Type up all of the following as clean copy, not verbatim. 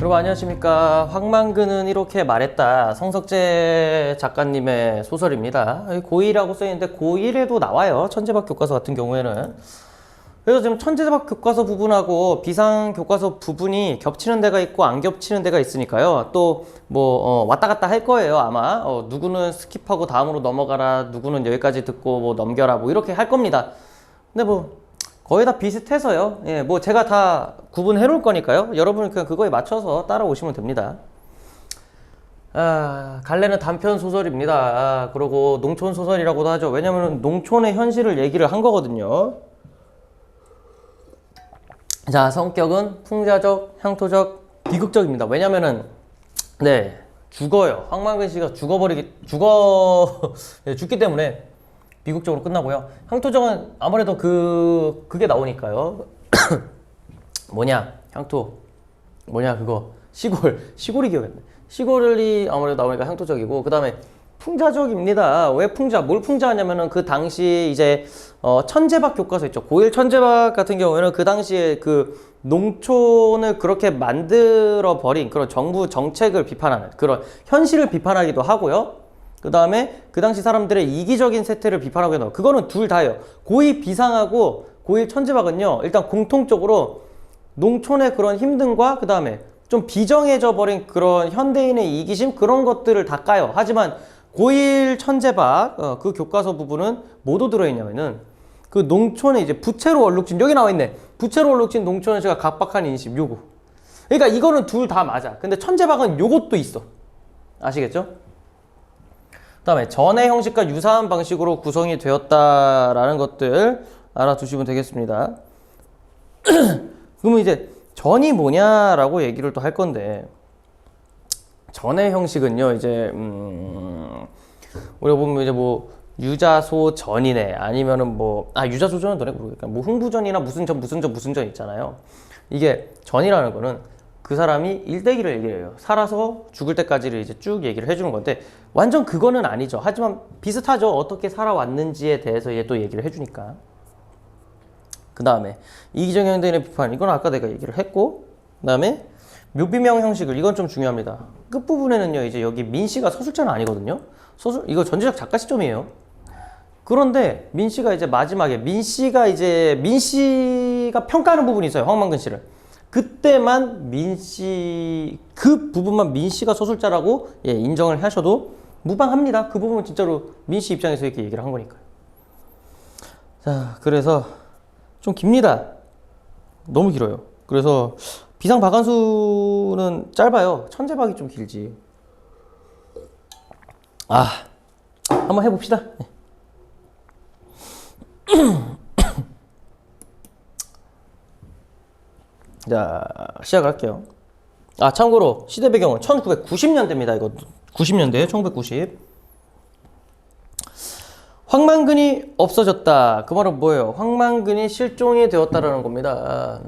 여러분 안녕하십니까. 황만근은 이렇게 말했다. 성석재 작가님의 소설입니다. 고1이라고 써있는데 고1에도 나와요. 천재박 교과서 같은 경우에는. 그래서 지금 천재박 교과서 부분하고 비상 교과서 부분이 겹치는 데가 있고 안 겹치는 데가 있으니까요. 또 뭐 왔다 갔다 할 거예요 아마. 누구는 스킵하고 다음으로 넘어가라, 누구는 여기까지 듣고 뭐 넘겨라, 뭐 이렇게 할 겁니다. 근데 뭐 거의 다 비슷해서요. 예, 뭐 제가 다 구분해 놓을 거니까요. 여러분은 그냥 그거에 맞춰서 따라오시면 됩니다. 갈래는 단편 소설입니다. 그리고 농촌 소설이라고도 하죠. 왜냐면 농촌의 현실을 얘기를 한 거거든요. 자, 성격은 풍자적, 향토적, 비극적입니다. 왜냐면은 네, 죽어요. 황만근 씨가 죽기 때문에 비극적으로 끝나고요. 향토적은 아무래도 그게 나오니까요. 향토 그거 시골이 기억했네. 시골이 아무래도 나오니까 향토적이고, 그 다음에 풍자적입니다. 왜 뭘 풍자하냐면은 그 당시 이제 천재박 교과서 있죠. 고1 천재박 같은 경우에는 그 당시에 그 농촌을 그렇게 만들어 버린 그런 정부 정책을 비판하는 그런 현실을 비판하기도 하고요. 그 다음에 그 당시 사람들의 이기적인 세태를 비판하고 있는 거. 그거는 둘 다예요. 고2 비상하고 고1 천재박은요, 일단 공통적으로 농촌의 그런 힘듦과 그 다음에 좀 비정해져 버린 그런 현대인의 이기심, 그런 것들을 다 까요. 하지만 고1 천재박 그 교과서 부분은 뭐도 들어있냐면은 그 농촌의 이제 부채로 얼룩진, 여기 나와 있네. 부채로 얼룩진 농촌의 제가 각박한 인심, 요거. 그러니까 이거는 둘 다 맞아. 근데 천재박은 요것도 있어. 아시겠죠? 그 다음에 전의 형식과 유사한 방식으로 구성이 되었다라는 것들 알아두시면 되겠습니다. 그러면 이제 전이 뭐냐라고 얘기를 또 할 건데, 전의 형식은요, 이제 우리가 보면 이제 뭐 유자소 전이네, 아니면은 뭐 유자소 전은 너네 모르겠다. 뭐 흥부전이나 무슨 전 있잖아요. 이게 전이라는 거는 그 사람이 일대기를 얘기를 해요. 살아서 죽을 때까지를 이제 쭉 얘기를 해주는 건데, 완전 그거는 아니죠. 하지만 비슷하죠. 어떻게 살아왔는지에 대해서 얘 또 얘기를 해주니까. 그 다음에 이기적 현대인의 비판, 이건 아까 내가 얘기를 했고, 그 다음에 묘비명 형식을, 이건 좀 중요합니다. 끝부분에는요, 이제 여기 민씨가 서술자는 아니거든요. 이거 전제작 작가 시점이에요. 그런데 민씨가 이제 마지막에 민씨가 평가하는 부분이 있어요. 황만근 씨를. 그때만 민씨, 그 부분만 민씨가 서술자라고 인정을 하셔도 무방합니다. 그 부분은 진짜로 민씨 입장에서 이렇게 얘기를 한 거니까요. 자, 그래서 좀 깁니다. 너무 길어요. 그래서 비상 박한수는 짧아요. 천재박이 좀 길지. 한번 해봅시다. 자, 시작할게요. 참고로 시대 배경은 1990년대입니다. 이거 90년대, 1990. 황만근이 없어졌다. 그 말은 뭐예요? 황만근이 실종이 되었다라는 겁니다.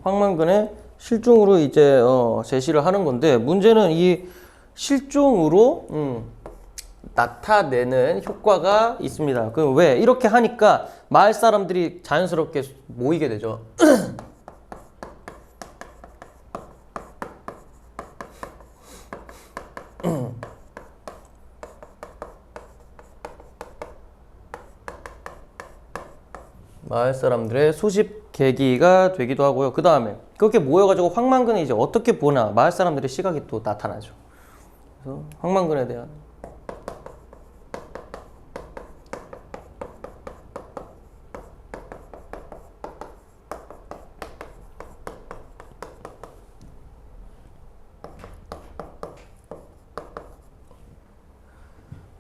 황만근의 실종으로 이제 제시를 하는 건데, 문제는 이 실종으로 나타내는 효과가 있습니다. 그럼 왜? 이렇게 하니까 마을 사람들이 자연스럽게 모이게 되죠. 마을 사람들의 소집 계기가 되기도 하고요. 그 다음에 그렇게 모여가지고 황만근이 이제 어떻게 보나, 마을 사람들의 시각이 또 나타나죠. 그래서 황만근에 대한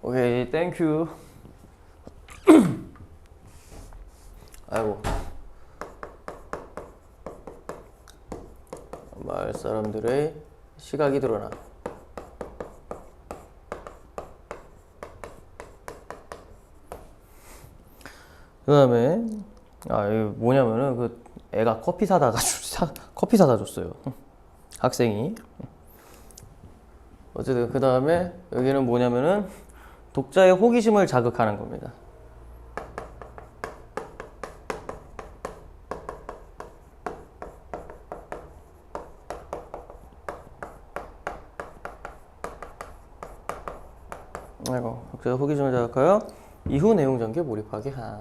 오케이, 땡큐. 아이고. 마을 사람들의 시각이 드러나. 그 다음에 이거 뭐냐면은 그 애가 커피 사다 줬어요. 학생이. 어쨌든 그 다음에 여기는 뭐냐면은 독자의 호기심을 자극하는 겁니다. 아이고, 제가 후기 좀 할까요? 이후 내용 전개 몰입하게 함.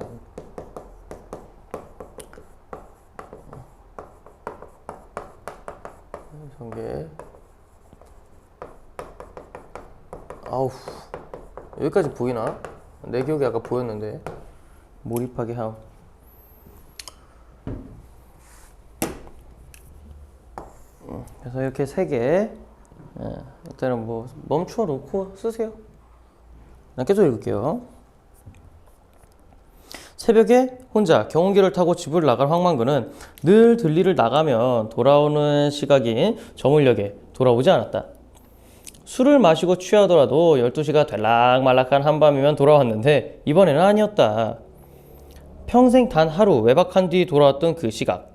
전개. 아우, 여기까지 보이나? 내 기억에 아까 보였는데. 몰입하게 함. 그래서 이렇게 3개. 일단은 뭐 멈춰 놓고 쓰세요. 난 계속 읽을게요. 새벽에 혼자 경운기를 타고 집을 나간 황만근은 늘 들리를 나가면 돌아오는 시각인 저물녘에 돌아오지 않았다. 술을 마시고 취하더라도 12시가 될락말락한 한밤이면 돌아왔는데 이번에는 아니었다. 평생 단 하루 외박한 뒤 돌아왔던 그 시각.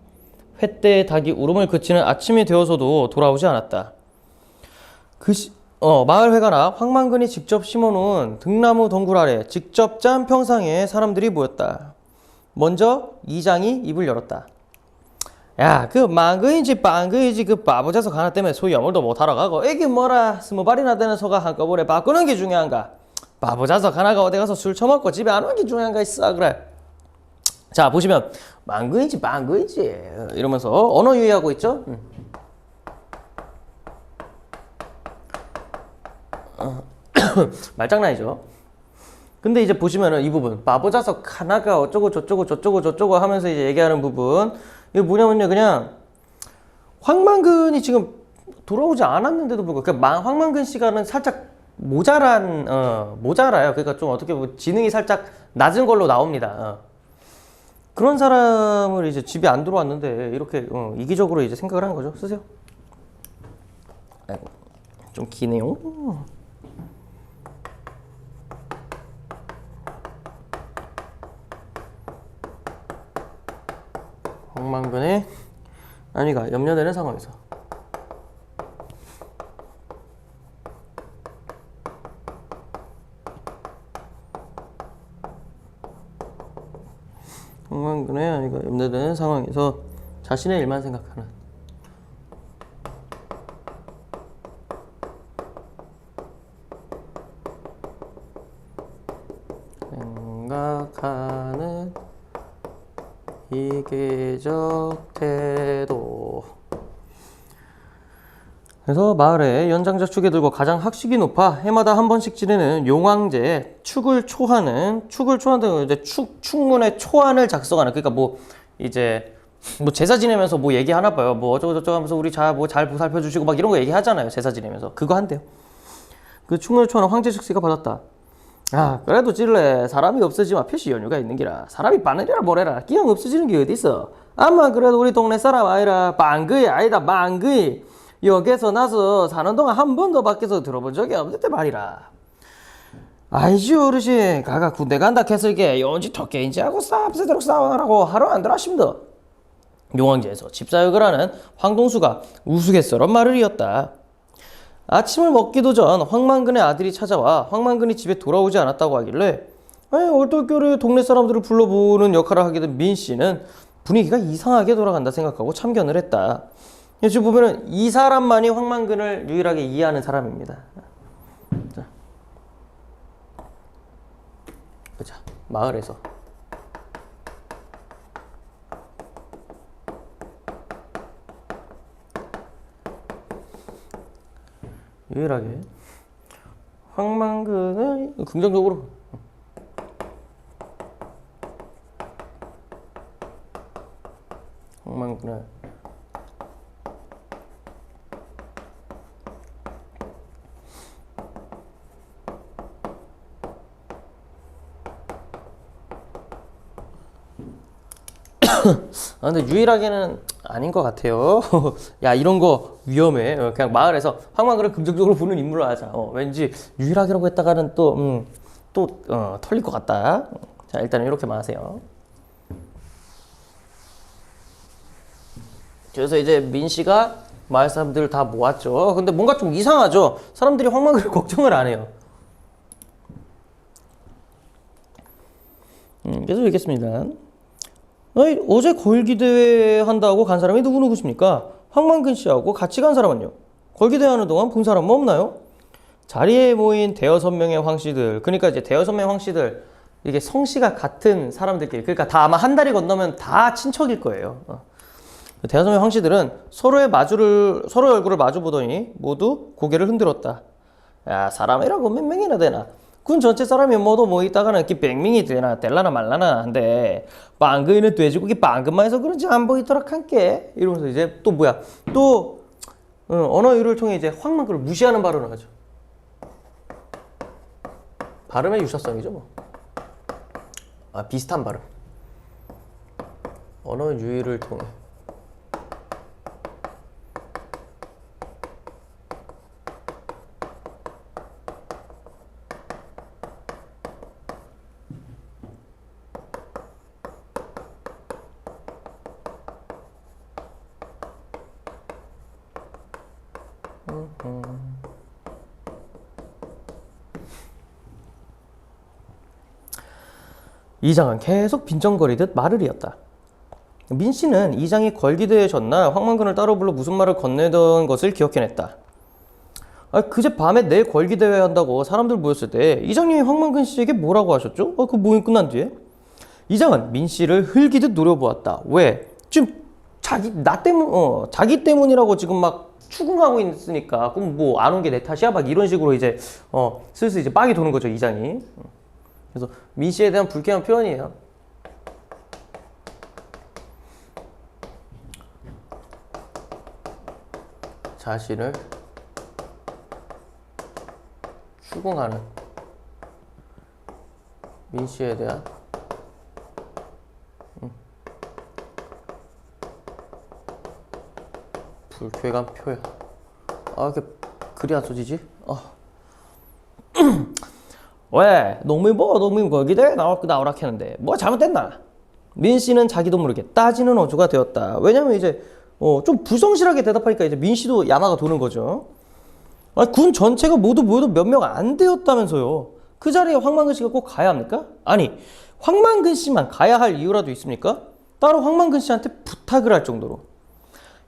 횟대의 닭이 울음을 그치는 아침이 되어서도 돌아오지 않았다. 마을 회관 앞 황만근이 직접 심어놓은 등나무 덩굴 아래 직접 짠 평상에 사람들이 모였다. 먼저 이장이 입을 열었다. 야, 그 망근인지 빵근인지 그 바보자석 하나 때문에 소 여물도 못하러 가고 이게 뭐라 20발이나 되는 소가 한꺼번에 바꾸는 게 중요한가? 바보자석 하나가 어디 가서 술 처먹고 집에 안 오는 게 중요한가 있어 그래. 자, 보시면 망근인지 빵근인지 이러면서 언어 유희하고 있죠? 말장난이죠. 근데 이제 보시면은 이 부분 바보자석 하나가 어쩌고 저쩌고 하면서 이제 얘기하는 부분, 이게 뭐냐면요, 그냥 황만근이 지금 돌아오지 않았는데도 불구하고 그러니까 황만근 씨가는 살짝 모자라요. 그러니까 좀 어떻게 보면 지능이 살짝 낮은 걸로 나옵니다. 그런 사람을 이제 집에 안 들어왔는데 이렇게 이기적으로 이제 생각을 한 거죠. 쓰세요. 아이고, 좀 기네요. 황만근의 안위가 염려되는 상황에서 황만근의 안위가 염려되는 상황에서 자신의 일만 생각하는 이계적 태도. 그래서 마을에 연장자 축에 들고 가장 학식이 높아 해마다 한 번씩 지내는 용왕제 축을 초하는 이제 축문의 초안을 작성하는, 그러니까 뭐 이제 뭐 제사 지내면서 뭐 얘기하나 봐요. 뭐 어쩌고 저쩌고 하면서 우리 잘 보살펴 주시고 막 이런 거 얘기하잖아요. 제사 지내면서 그거 한대요. 그 축문을 초하는 황제식 씨가 받았다. 아, 그래도 찔래 사람이 없어지면 필시 연유가 있는 기라. 사람이 바늘이라 뭐래라 기왕 없어지는 게 어디 있어. 아마 그래도 우리 동네 사람 아니라 방귀 아니다 방귀 여기서 나서 사는 동안 한 번도 밖에서 들어본 적이 없는데 말이라. 아이지 어르신 가가 군대 간다 했을게 연지 턱게인지 하고 쌉새도록 싸워라고 하루 안 들어하십니다. 용왕제에서 집사역을 하는 황동수가 우스갯소런 말을 이었다. 아침을 먹기도 전 황만근의 아들이 찾아와 황만근이 집에 돌아오지 않았다고 하길래 얼떨결에 동네 사람들을 불러보는 역할을 하게 된 민 씨는 분위기가 이상하게 돌아간다 생각하고 참견을 했다. 지금 보면은 이 사람만이 황만근을 유일하게 이해하는 사람입니다. 자, 보자. 마을에서 유일하게 황만근을 긍정적으로 황만근을 근데 유일하게는 아닌 것 같아요. 야, 이런 거 위험해. 그냥 마을에서 황만근을 긍정적으로 보는 인물로 하자. 왠지 유일하게라고 했다가는 또 털릴 것 같다. 자, 일단은 이렇게만 하세요. 그래서 이제 민 씨가 마을 사람들을 다 모았죠. 근데 뭔가 좀 이상하죠. 사람들이 황만근을 걱정을 안 해요. 계속 읽겠습니다. 어제 걸기대회 한다고 간 사람이 누구십니까? 황만근 씨하고 같이 간 사람은요? 걸기대회 하는 동안 본 사람은 없나요? 자리에 모인 대여섯 명의 황씨들, 그러니까 이제 대여섯 명의 황씨들, 이게 성씨가 같은 사람들끼리, 그러니까 다 아마 한 다리 건너면 다 친척일 거예요. 대여섯 명의 황씨들은 서로의 얼굴을 마주 보더니 모두 고개를 흔들었다. 야, 사람이라고 몇 명이나 되나? 군 전체 사람이 모두 모이다가는 이렇게 100명이 되나 될라나 말라나 한데 빵그이는 돼지고기 빵금만 해서 그런지 안 보이도록 한게 이러면서 이제 또 뭐야 또 언어유를 통해 이제 황망그를 무시하는 발언을 하죠. 발음의 유사성이죠 뭐. 비슷한 발음. 언어유희를 통해. 이장은 계속 빈정거리듯 말을 이었다. 민씨는 이장이 걸기대회 전날 황만근을 따로 불러 무슨 말을 건네던 것을 기억해냈다. 그제 밤에 내일 걸기대회 한다고 사람들 모였을 때 이장님이 황만근 씨에게 뭐라고 하셨죠? 그 모임 끝난 뒤에 이장은 민씨를 흘기듯 노려보았다. 왜? 지금 자기 때문이라고 지금 막 추궁하고 있으니까 그럼 뭐 안 온 게 내 탓이야? 막 이런 식으로 이제 슬슬 이제 빡이 도는 거죠 이장이. 그래서 민씨에 대한 불쾌한 표현이에요. 자신을 추궁하는 민씨에 대한 불쾌감 표현. 이렇게 글이 안 써지지? 왜? 농민 거기대 나오라 했는데 뭐 잘못됐나? 민씨는 자기도 모르게 따지는 어조가 되었다. 왜냐면 이제 좀 불성실하게 대답하니까 이제 민씨도 야마가 도는 거죠. 군 전체가 모두 모여도 몇 명 안 되었다면서요. 그 자리에 황만근 씨가 꼭 가야 합니까? 아니, 황만근 씨만 가야 할 이유라도 있습니까? 따로 황만근 씨한테 부탁을 할 정도로.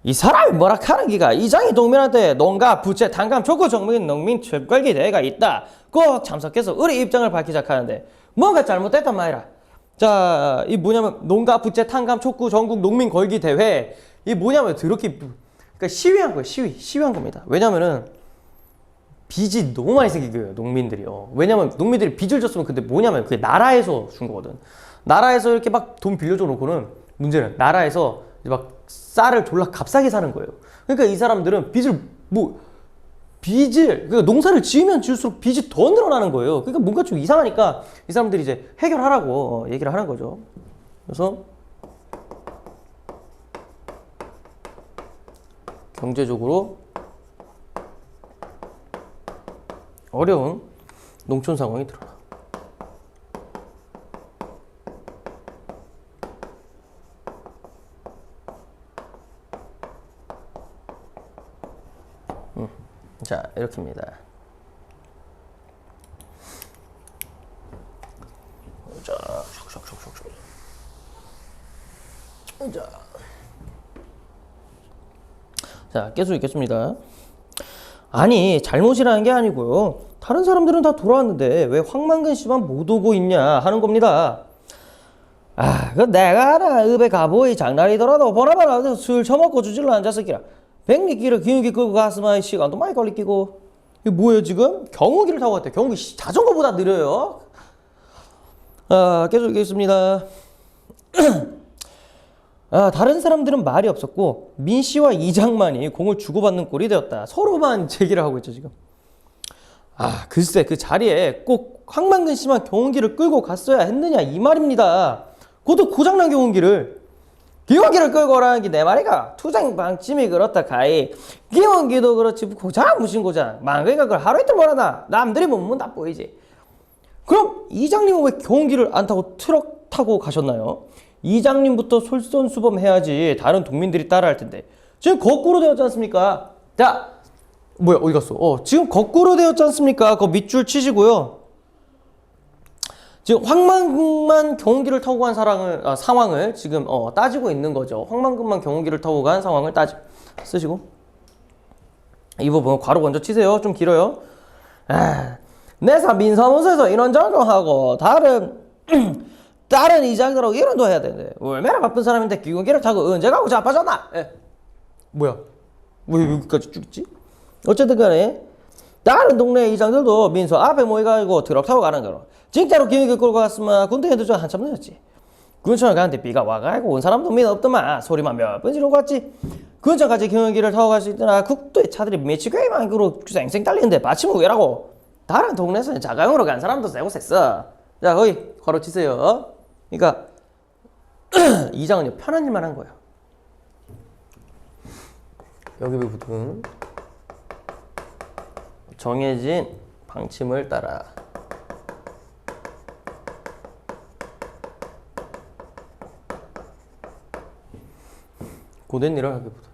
이 사람이 뭐라 하는 기가 이장이 동민한테 농가, 부채, 탕감, 족구, 정민, 농민, 철걸기 대회가 있다. 꼭 참석해서 우리 입장을 밝히자 하는데 뭔가 잘못됐단 말이라. 자, 이 뭐냐면 농가, 부채, 탕감, 촉구, 전국, 농민, 걸기 대회 이 뭐냐면 그렇게 그러니까 시위한 거예요. 시위한 겁니다. 왜냐면은 빚이 너무 많이 생긴 거예요. 농민들이요. 왜냐면 농민들이 빚을 졌으면 근데 뭐냐면 그게 나라에서 준 거거든. 나라에서 이렇게 막 돈 빌려줘 놓고는 문제는 나라에서 이제 막 쌀을 졸라 값싸게 사는 거예요. 그러니까 이 사람들은 그러니까 농사를 지으면 지을수록 빚이 더 늘어나는 거예요. 그러니까 뭔가 좀 이상하니까 이 사람들이 이제 해결하라고 얘기를 하는 거죠. 그래서 경제적으로 어려운 농촌 상황이 드러나. 자, 이렇게입니다. 자, 계속 읽겠습니다. 아니, 잘못이라는 게 아니고요. 다른 사람들은 다 돌아왔는데 왜 황만근 씨만 못 오고 있냐 하는 겁니다. 그 내가 알아. 읍에 가보이 장날이더라도 보나마나 술 처먹고 주질러 앉았을기라. 백리길을 기울기 끌고 갔으면 시간도 많이 걸리끼고. 이게 뭐예요 지금? 경운기를 타고 갔대. 경운기 자전거보다 느려요. 계속 읽겠습니다. 다른 사람들은 말이 없었고 민씨와 이장만이 공을 주고받는 꼴이 되었다. 서로만 제기를 하고 있죠 지금. 글쎄 그 자리에 꼭 황만근 씨만 경운기를 끌고 갔어야 했느냐 이 말입니다. 그것도 고장난 경운기를 끌고 오라는 게 내 말이가. 투쟁방침이 그렇다 카이. 경운기도 그렇지 고장 무슨 고장. 망그니까 그걸 하루 이틀 몰아나. 남들이 보면 다 보이지. 그럼 이장님은 왜 경운기를 안 타고 트럭 타고 가셨나요? 이장님부터 솔선수범해야지 다른 동민들이 따라할 텐데 지금 거꾸로 되었지 않습니까? 자, 뭐야 어디 갔어? 지금 거꾸로 되었지 않습니까? 그 밑줄 치시고요. 지금 황만근만 경운기를 타고 간 상황을 지금 따지고 있는 거죠. 황만근만 경운기를 타고 간 상황을 쓰시고 이 부분 괄호 먼저 치세요. 좀 길어요. 내사 민사무소에서 인원 전정하고 다른 이장들하고 이런도 해야 되는데 얼마나 바쁜 사람인데 귀국기를 타고 언제 가고 자빠졌나? 뭐야? 왜 여기까지 쭉 있지? 어쨌든 간에 다른 동네 이장들도 민서 앞에 모여가지고 트럭 타고 가는 거로 진짜로 기획을 끌고 갔으면 군대 해도 좀 한참 늦었지. 근처에 가는데 비가 와가지고 온 사람도 믿어 없더만 소리만 몇 번 지르고 갔지. 근처까지 경운기를 타고 갈 수 있더나 국도에 차들이 미치게만 그로 쌩쌩 달리는데 마침은 왜라고? 다른 동네에서는 자가용으로 간 사람도 세고 셌어. 자 거기 걸어 치세요. 그러니까 이장은 편한 일만 한 거예요. 여기부터 정해진 방침을 따라 고된 일을 하기보다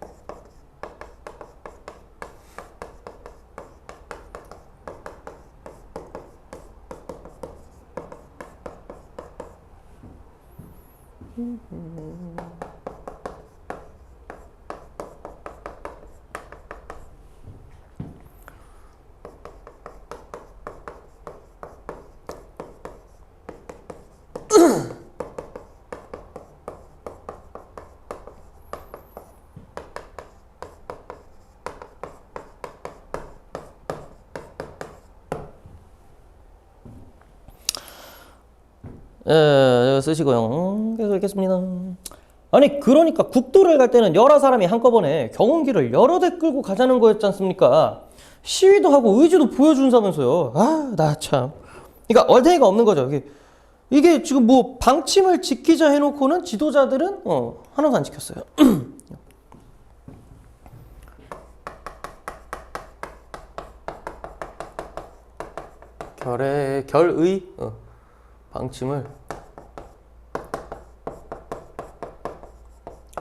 쓰시고요. 계속 읽겠습니다. 아니 그러니까 국도를 갈 때는 여러 사람이 한꺼번에 경운기를 여러 대 끌고 가자는 거였지 않습니까? 시위도 하고 의지도 보여준다면서요. 아 나 참. 그러니까 얼탱이가 없는 거죠. 이게 지금 뭐 방침을 지키자 해놓고는 지도자들은 하나도 안 지켰어요. 결의 방침을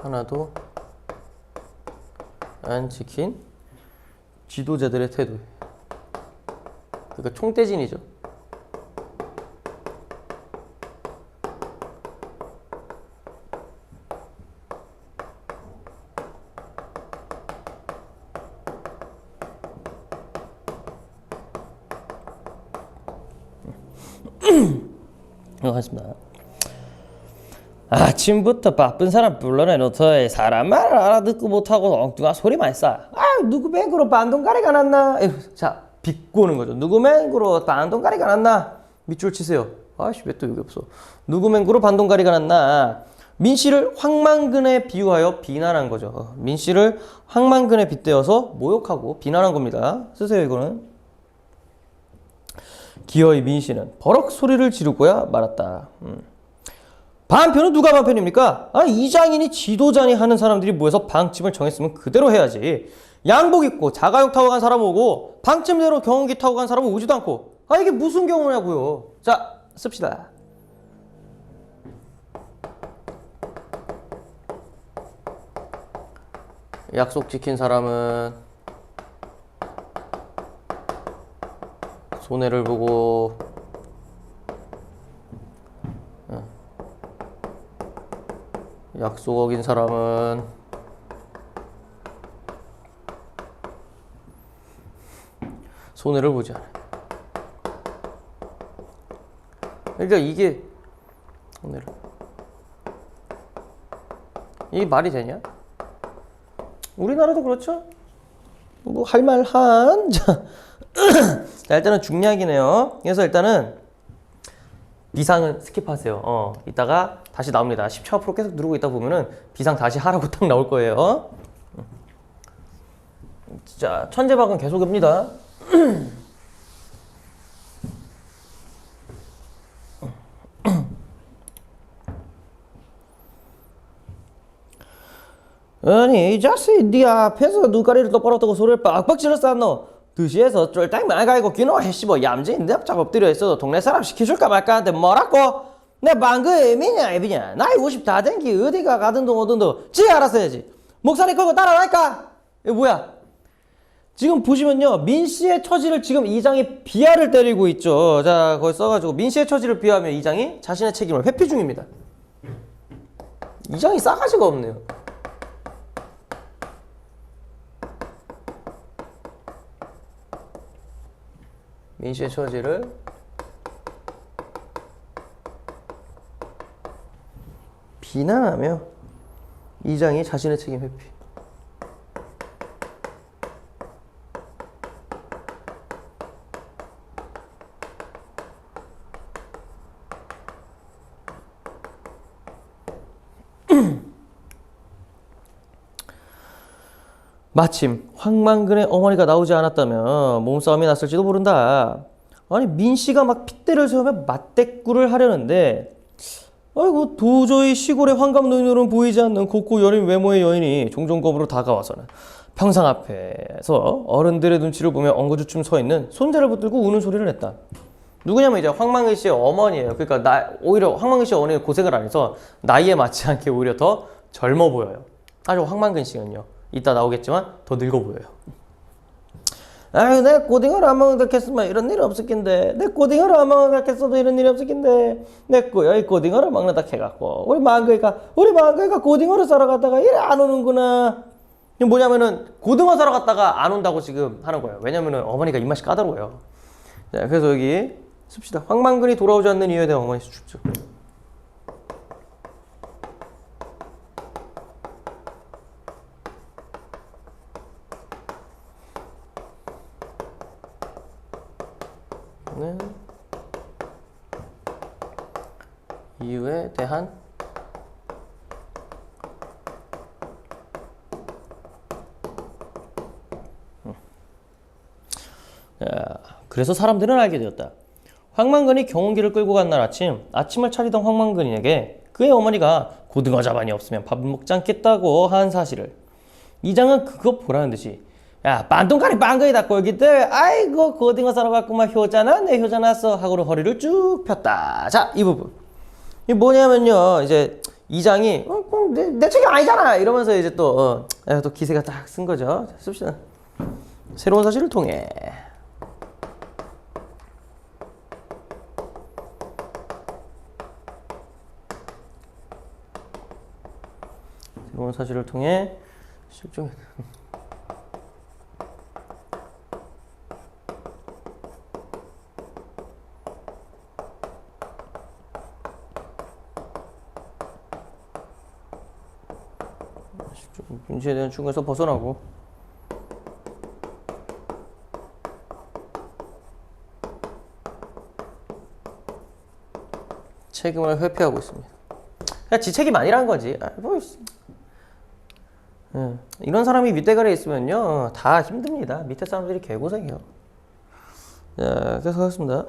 하나도 안 지킨 지도자들의 태도. 그러니까 총대진이죠. 하겠습니다. 아침부터 바쁜 사람 불러내놓더니 사람 말을 알아듣고 못하고 엉뚱한 소리만 했어. 누구 맹구로 반동가리가 났나? 자 비꼬는 거죠. 누구 맹구로 반동가리가 났나? 밑줄 치세요. 아씨 왜 또 여기 없어? 누구 맹구로 반동가리가 났나? 민 씨를 황만근에 비유하여 비난한 거죠. 민 씨를 황만근에 빗대어서 모욕하고 비난한 겁니다. 쓰세요 이거는. 기어이 민 씨는 버럭 소리를 지르고야 말았다. 반편은 누가 반편입니까? 이장인이 지도자니 하는 사람들이 모여서 방침을 정했으면 그대로 해야지. 양복 입고 자가용 타고 간 사람 오고 방침대로 경운기 타고 간 사람은 오지도 않고 이게 무슨 경우냐고요. 자 씁시다. 약속 지킨 사람은 손해를 보고 약속 어긴 사람은 손해를 보지 않아요. 그러니까 이게 말이 되냐? 우리나라도 그렇죠? 뭐 할만한 자 일단은 중략이네요. 그래서 일단은 비상은 스킵하세요. 이따가 다시 나옵니다. 10초 앞으로 계속 누르고 있다 보면은 비상 다시 하라고 딱 나올 거예요. 자, 천재박은 계속입니다. 아니 이 자식 네 앞에서 눈가리를 똑바로 뜨고 소리를 빡빡 질렀어 너. 드시에서 쫄딱 나가고 귀노 해씹어 얌전히 냅작 엎드려 있어도 동네 사람 시켜줄까 말까 하는데 뭐라고? 내 방그 애미냐 애비냐 나이 50 다 된기 어디가 가든 동 오든 지 알아서 해야지. 목소리 끄고 따라갈까? 이거 뭐야? 지금 보시면요 민씨의 처지를 지금 이장이 비하를 때리고 있죠. 자 거기 써가지고 민씨의 처지를 비하하면 이장이 자신의 책임을 회피 중입니다. 이장이 싸가지가 없네요. 민씨의 처지를 비난하며 이장이 자신의 책임 회피. 마침 황만근의 어머니가 나오지 않았다면 몸싸움이 났을지도 모른다. 아니 민씨가 막 핏대를 세우며 맞대꾸를 하려는데 아이고 도저히 시골의 환갑 노인으로는 보이지 않는 곱고 여린 외모의 여인이 종종검으로 다가와서는 평상 앞에서 어른들의 눈치를 보며 엉거주춤 서 있는 손자를 붙들고 우는 소리를 냈다. 누구냐면 이제 황만근 씨의 어머니예요. 그러니까 오히려 황만근 씨의 어머니는 고생을 안 해서 나이에 맞지 않게 오히려 더 젊어 보여요. 사실 황만근 씨는요. 이따 나오겠지만 더 늙어 보여요. 아유 내 고딩어를 안 먹는다 했으면 이런 일이 없을 낀데 내 고딩어를 안 먹는다 했어도 이런 일이 없을 낀데 내 거야 이 고딩어를 먹는다 해갖고 우리 망거이가 고딩어를 사러 갔다가 이래 안 오는구나. 이게 뭐냐면은 고등어 사러 갔다가 안 온다고 지금 하는 거예요. 왜냐면은 어머니가 입맛이 까다로워요. 자 그래서 여기 씁시다. 황만근이 돌아오지 않는 이유에 대한 어머니 수줍죠. 이유에 대한 그래서 사람들은 알게 되었다. 황만근이 경운기를 끌고 간 날 아침을 차리던 황만근에게 그의 어머니가 고등어 자반이 없으면 밥을 먹지 않겠다고 한 사실을. 이장은 그거 보라는 듯이 야 반동가리 빵거이다 꼴기 때 아이고 고등어 사러 갔구만 효자나 내 효자 났어 하고는 허리를 쭉 폈다. 자 이 부분 이 뭐냐면요 이제 이장이 내 책임 아니잖아 이러면서 이제 또 기세가 딱 쓴 거죠. 자, 씁시다. 새로운 사실을 통해 실종해. 민씨에 대한 충고에서 벗어나고 책임을 회피하고 있습니다. 그냥 지 책임 아니라는 거지. 이런 사람이 윗대가리에 있으면요 다 힘듭니다. 밑에 사람들이 개고생해요. 자 계속 하겠습니다.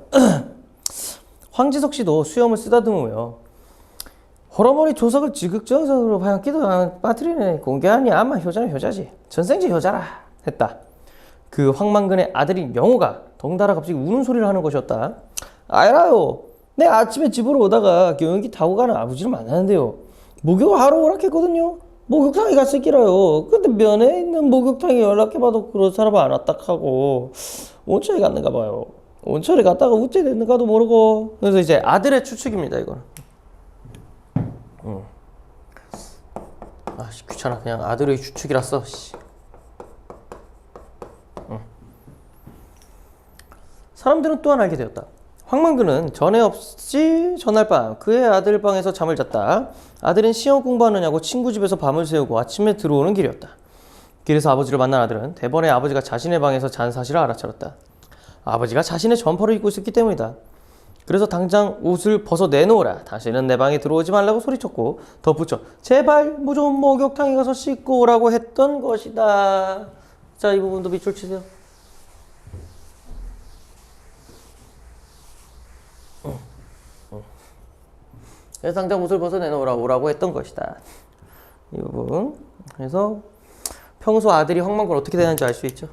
황지석 씨도 수염을 쓰다듬으며 호러머니 조석을 지극정성으로 방귀도 빠뜨리네. 공개하니 아마 효자는 효자지. 전생지 효자라 했다. 그 황만근의 아들인 영호가 덩달아 갑자기 우는 소리를 하는 것이었다. 알아요. 내 아침에 집으로 오다가 경운기 타고 가는 아버지를 만나는데요. 목욕을 하러 오락했거든요. 목욕탕에 갔을 기라요. 근데 면에 있는 목욕탕에 연락해봐도 그런 사람은 안 왔다 하고 온천에 갔는가 봐요. 온천에 갔다가 우째 됐는가도 모르고. 그래서 이제 아들의 추측입니다 이거는. 아씨 귀찮아 그냥 아들의 추측이라 써. 사람들은 또한 알게 되었다. 황만근은 전에 없이 전날 밤 그의 아들 방에서 잠을 잤다. 아들은 시험 공부하느냐고 친구 집에서 밤을 새우고 아침에 들어오는 길이었다. 길에서 아버지를 만난 아들은 대번에 아버지가 자신의 방에서 잔 사실을 알아차렸다. 아버지가 자신의 점퍼를 입고 있었기 때문이다. 그래서 당장 옷을 벗어 내놓으라. 다시는 내 방에 들어오지 말라고 소리쳤고 덧붙여 제발 무좀 목욕탕에 가서 씻고 오라고 했던 것이다. 자, 이 부분도 밑줄 치세요. 그래서 당장 옷을 벗어 내놓으라고 했던 것이다. 이 부분. 그래서 평소 아들이 황만근 어떻게 되는지 알 수 있죠.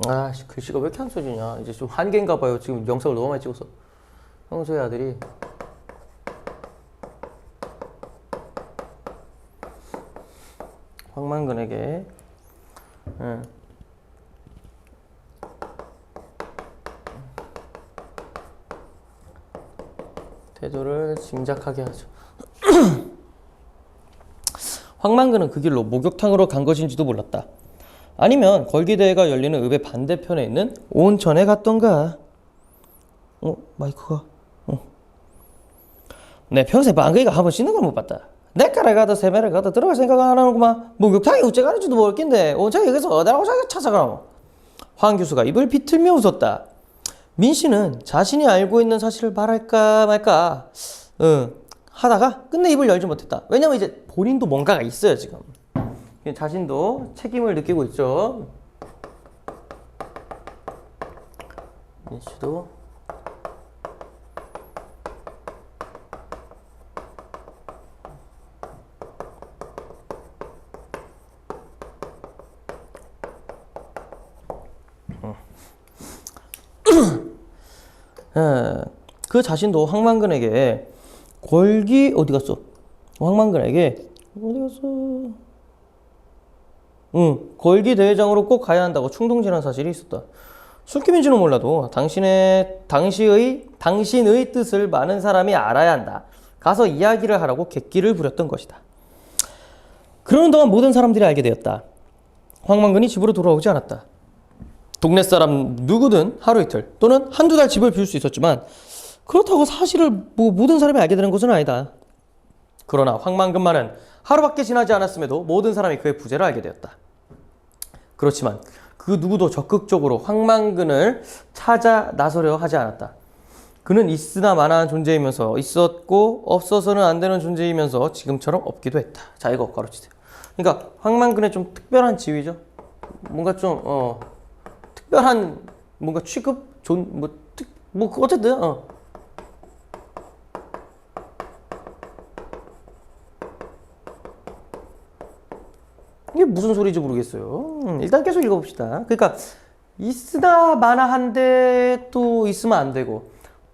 아씨 글씨가 왜 이렇게 안 써지냐. 이제 좀 한계인가 봐요. 지금 영상을 너무 많이 찍어서. 평소에 아들이 황만근에게 태도를 짐작하게 하죠. 황만근은 그 길로 목욕탕으로 간 것인지도 몰랐다. 아니면 걸기대회가 열리는 읍의 반대편에 있는 온천에 갔던가. 마이크가. 내 평생 방귀가 한 번 씻는 걸 못 봤다. 내가래 가도 세매를 가도 들어갈 생각 안 하는구만. 목욕탕이 어째 가는지도 모르겠는데 온천이 여기서 어디라고 찾아가라고. 황 교수가 입을 비틀며 웃었다. 민 씨는 자신이 알고 있는 사실을 말할까 말까 하다가 끝내 입을 열지 못했다. 왜냐면 이제 본인도 뭔가가 있어요 지금. 자신도 책임을 느끼고 있죠. 민 씨도 그 자신도 황만근에게 어디 갔어? 황만근에게 어디 갔어? 걸기 대회장으로 꼭 가야 한다고 충동질한 사실이 있었다. 술김인지는 몰라도 당신의 뜻을 많은 사람이 알아야 한다. 가서 이야기를 하라고 객기를 부렸던 것이다. 그러는 동안 모든 사람들이 알게 되었다. 황만근이 집으로 돌아오지 않았다. 동네 사람 누구든 하루 이틀 또는 한두 달 집을 비울 수 있었지만 그렇다고 사실을 모든 사람이 알게 되는 것은 아니다. 그러나 황만근만은 하루밖에 지나지 않았음에도 모든 사람이 그의 부재를 알게 되었다. 그렇지만 그 누구도 적극적으로 황만근을 찾아 나서려 하지 않았다. 그는 있으나 마나한 존재이면서 있었고 없어서는 안 되는 존재이면서 지금처럼 없기도 했다. 자, 이거 가로치세요. 그러니까 황만근의 좀 특별한 지위죠. 뭔가 좀 특별한 뭔가 취급 어쨌든 이게 무슨 소리인지 모르겠어요. 일단 계속 읽어봅시다. 그러니까 있으나 마나한데 또 있으면 안 되고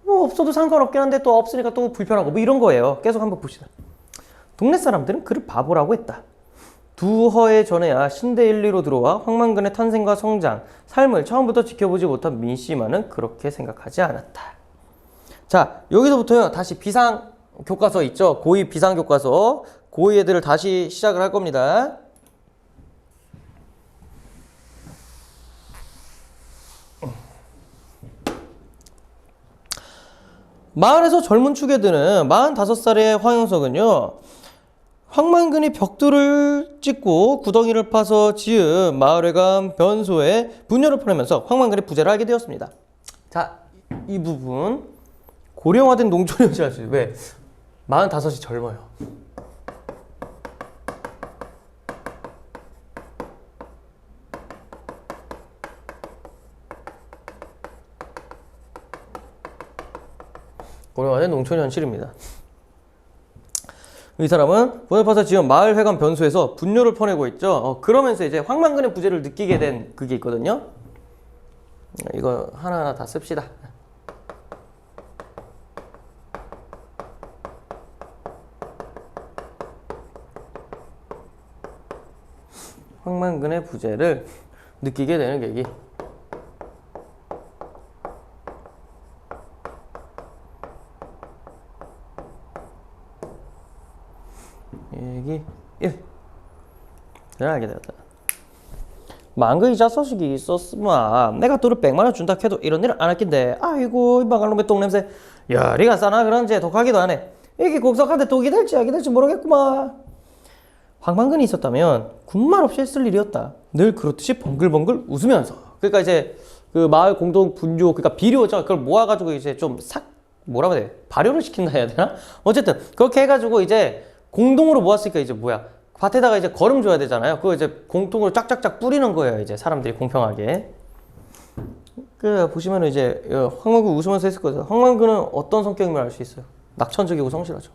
없어도 상관없긴 한데 또 없으니까 또 불편하고 뭐 이런 거예요. 계속 한번 봅시다. 동네 사람들은 그를 바보라고 했다. 두 허에 전에야 신대일리로 들어와 황만근의 탄생과 성장, 삶을 처음부터 지켜보지 못한 민씨만은 그렇게 생각하지 않았다. 자, 여기서부터요 다시 비상 교과서 있죠? 고2 비상 교과서. 고2 애들을 다시 시작을 할 겁니다. 마을에서 젊은 축에 드는 45살의 황영석은요, 황만근이 벽돌을 찍고 구덩이를 파서 지은 마을회관 변소에 분녀를 보내면서 황만근의 부재를 알게 되었습니다. 자, 이 부분 고령화된 농촌이었지 않습니까? 왜? 45이 젊어요. 고령화된 농촌 현실입니다. 이 사람은 분녀를 파서 지은 마을회관 변소에서 분녀를 퍼내고 있죠. 그러면서 이제 황만근의 부재를 느끼게 된 그게 있거든요. 이거 하나하나 다 씁시다. 황만근의 부재를 느끼게 되는 계기. 얘기 1. 내가 알게 되었다. 만그 이자 소식이 있었으면 내가 돈을 100만원 준다 해도 이런 일은 안 할 낀데 아이고 이 마갈놈의 똥냄새 열이가 싸나 그런지 독하기도 하네. 이게 곡석한테 독이 될지 약이 될지 모르겠구만. 황만근이 있었다면 군말 없이 했을 일이었다. 늘 그렇듯이 벙글벙글 웃으면서. 그러니까 이제 그 마을 공동 분뇨 그러니까 비료죠. 그걸 모아가지고 이제 좀 뭐라고 해야 돼? 발효를 시킨다 해야 되나? 어쨌든 그렇게 해가지고 이제 공동으로 모았으니까 이제 뭐야? 밭에다가 이제 거름 줘야 되잖아요. 그거 이제 공통으로 쫙쫙쫙 뿌리는 거예요. 이제 사람들이 공평하게. 그 보시면은 이제 황만근 웃으면서 했을 거죠. 황만근은 어떤 성격임을 알 수 있어요. 낙천적이고 성실하죠.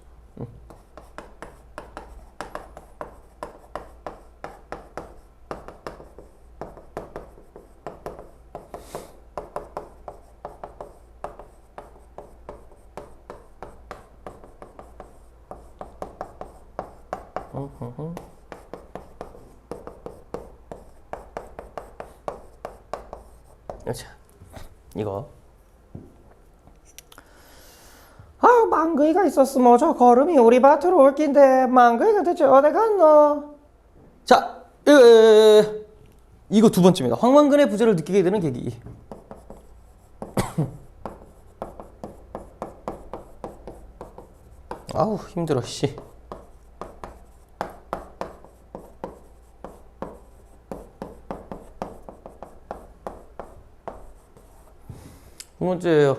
자, 이거. 망그이가 있었으면 저 걸음이 우리 밭으로 올 낀데 망그이가 대체 어디 갔노? 자, 이거 두 번째입니다. 황만근의 부재를 느끼게 되는 계기. 아우 힘들어 씨. 두 번째예요.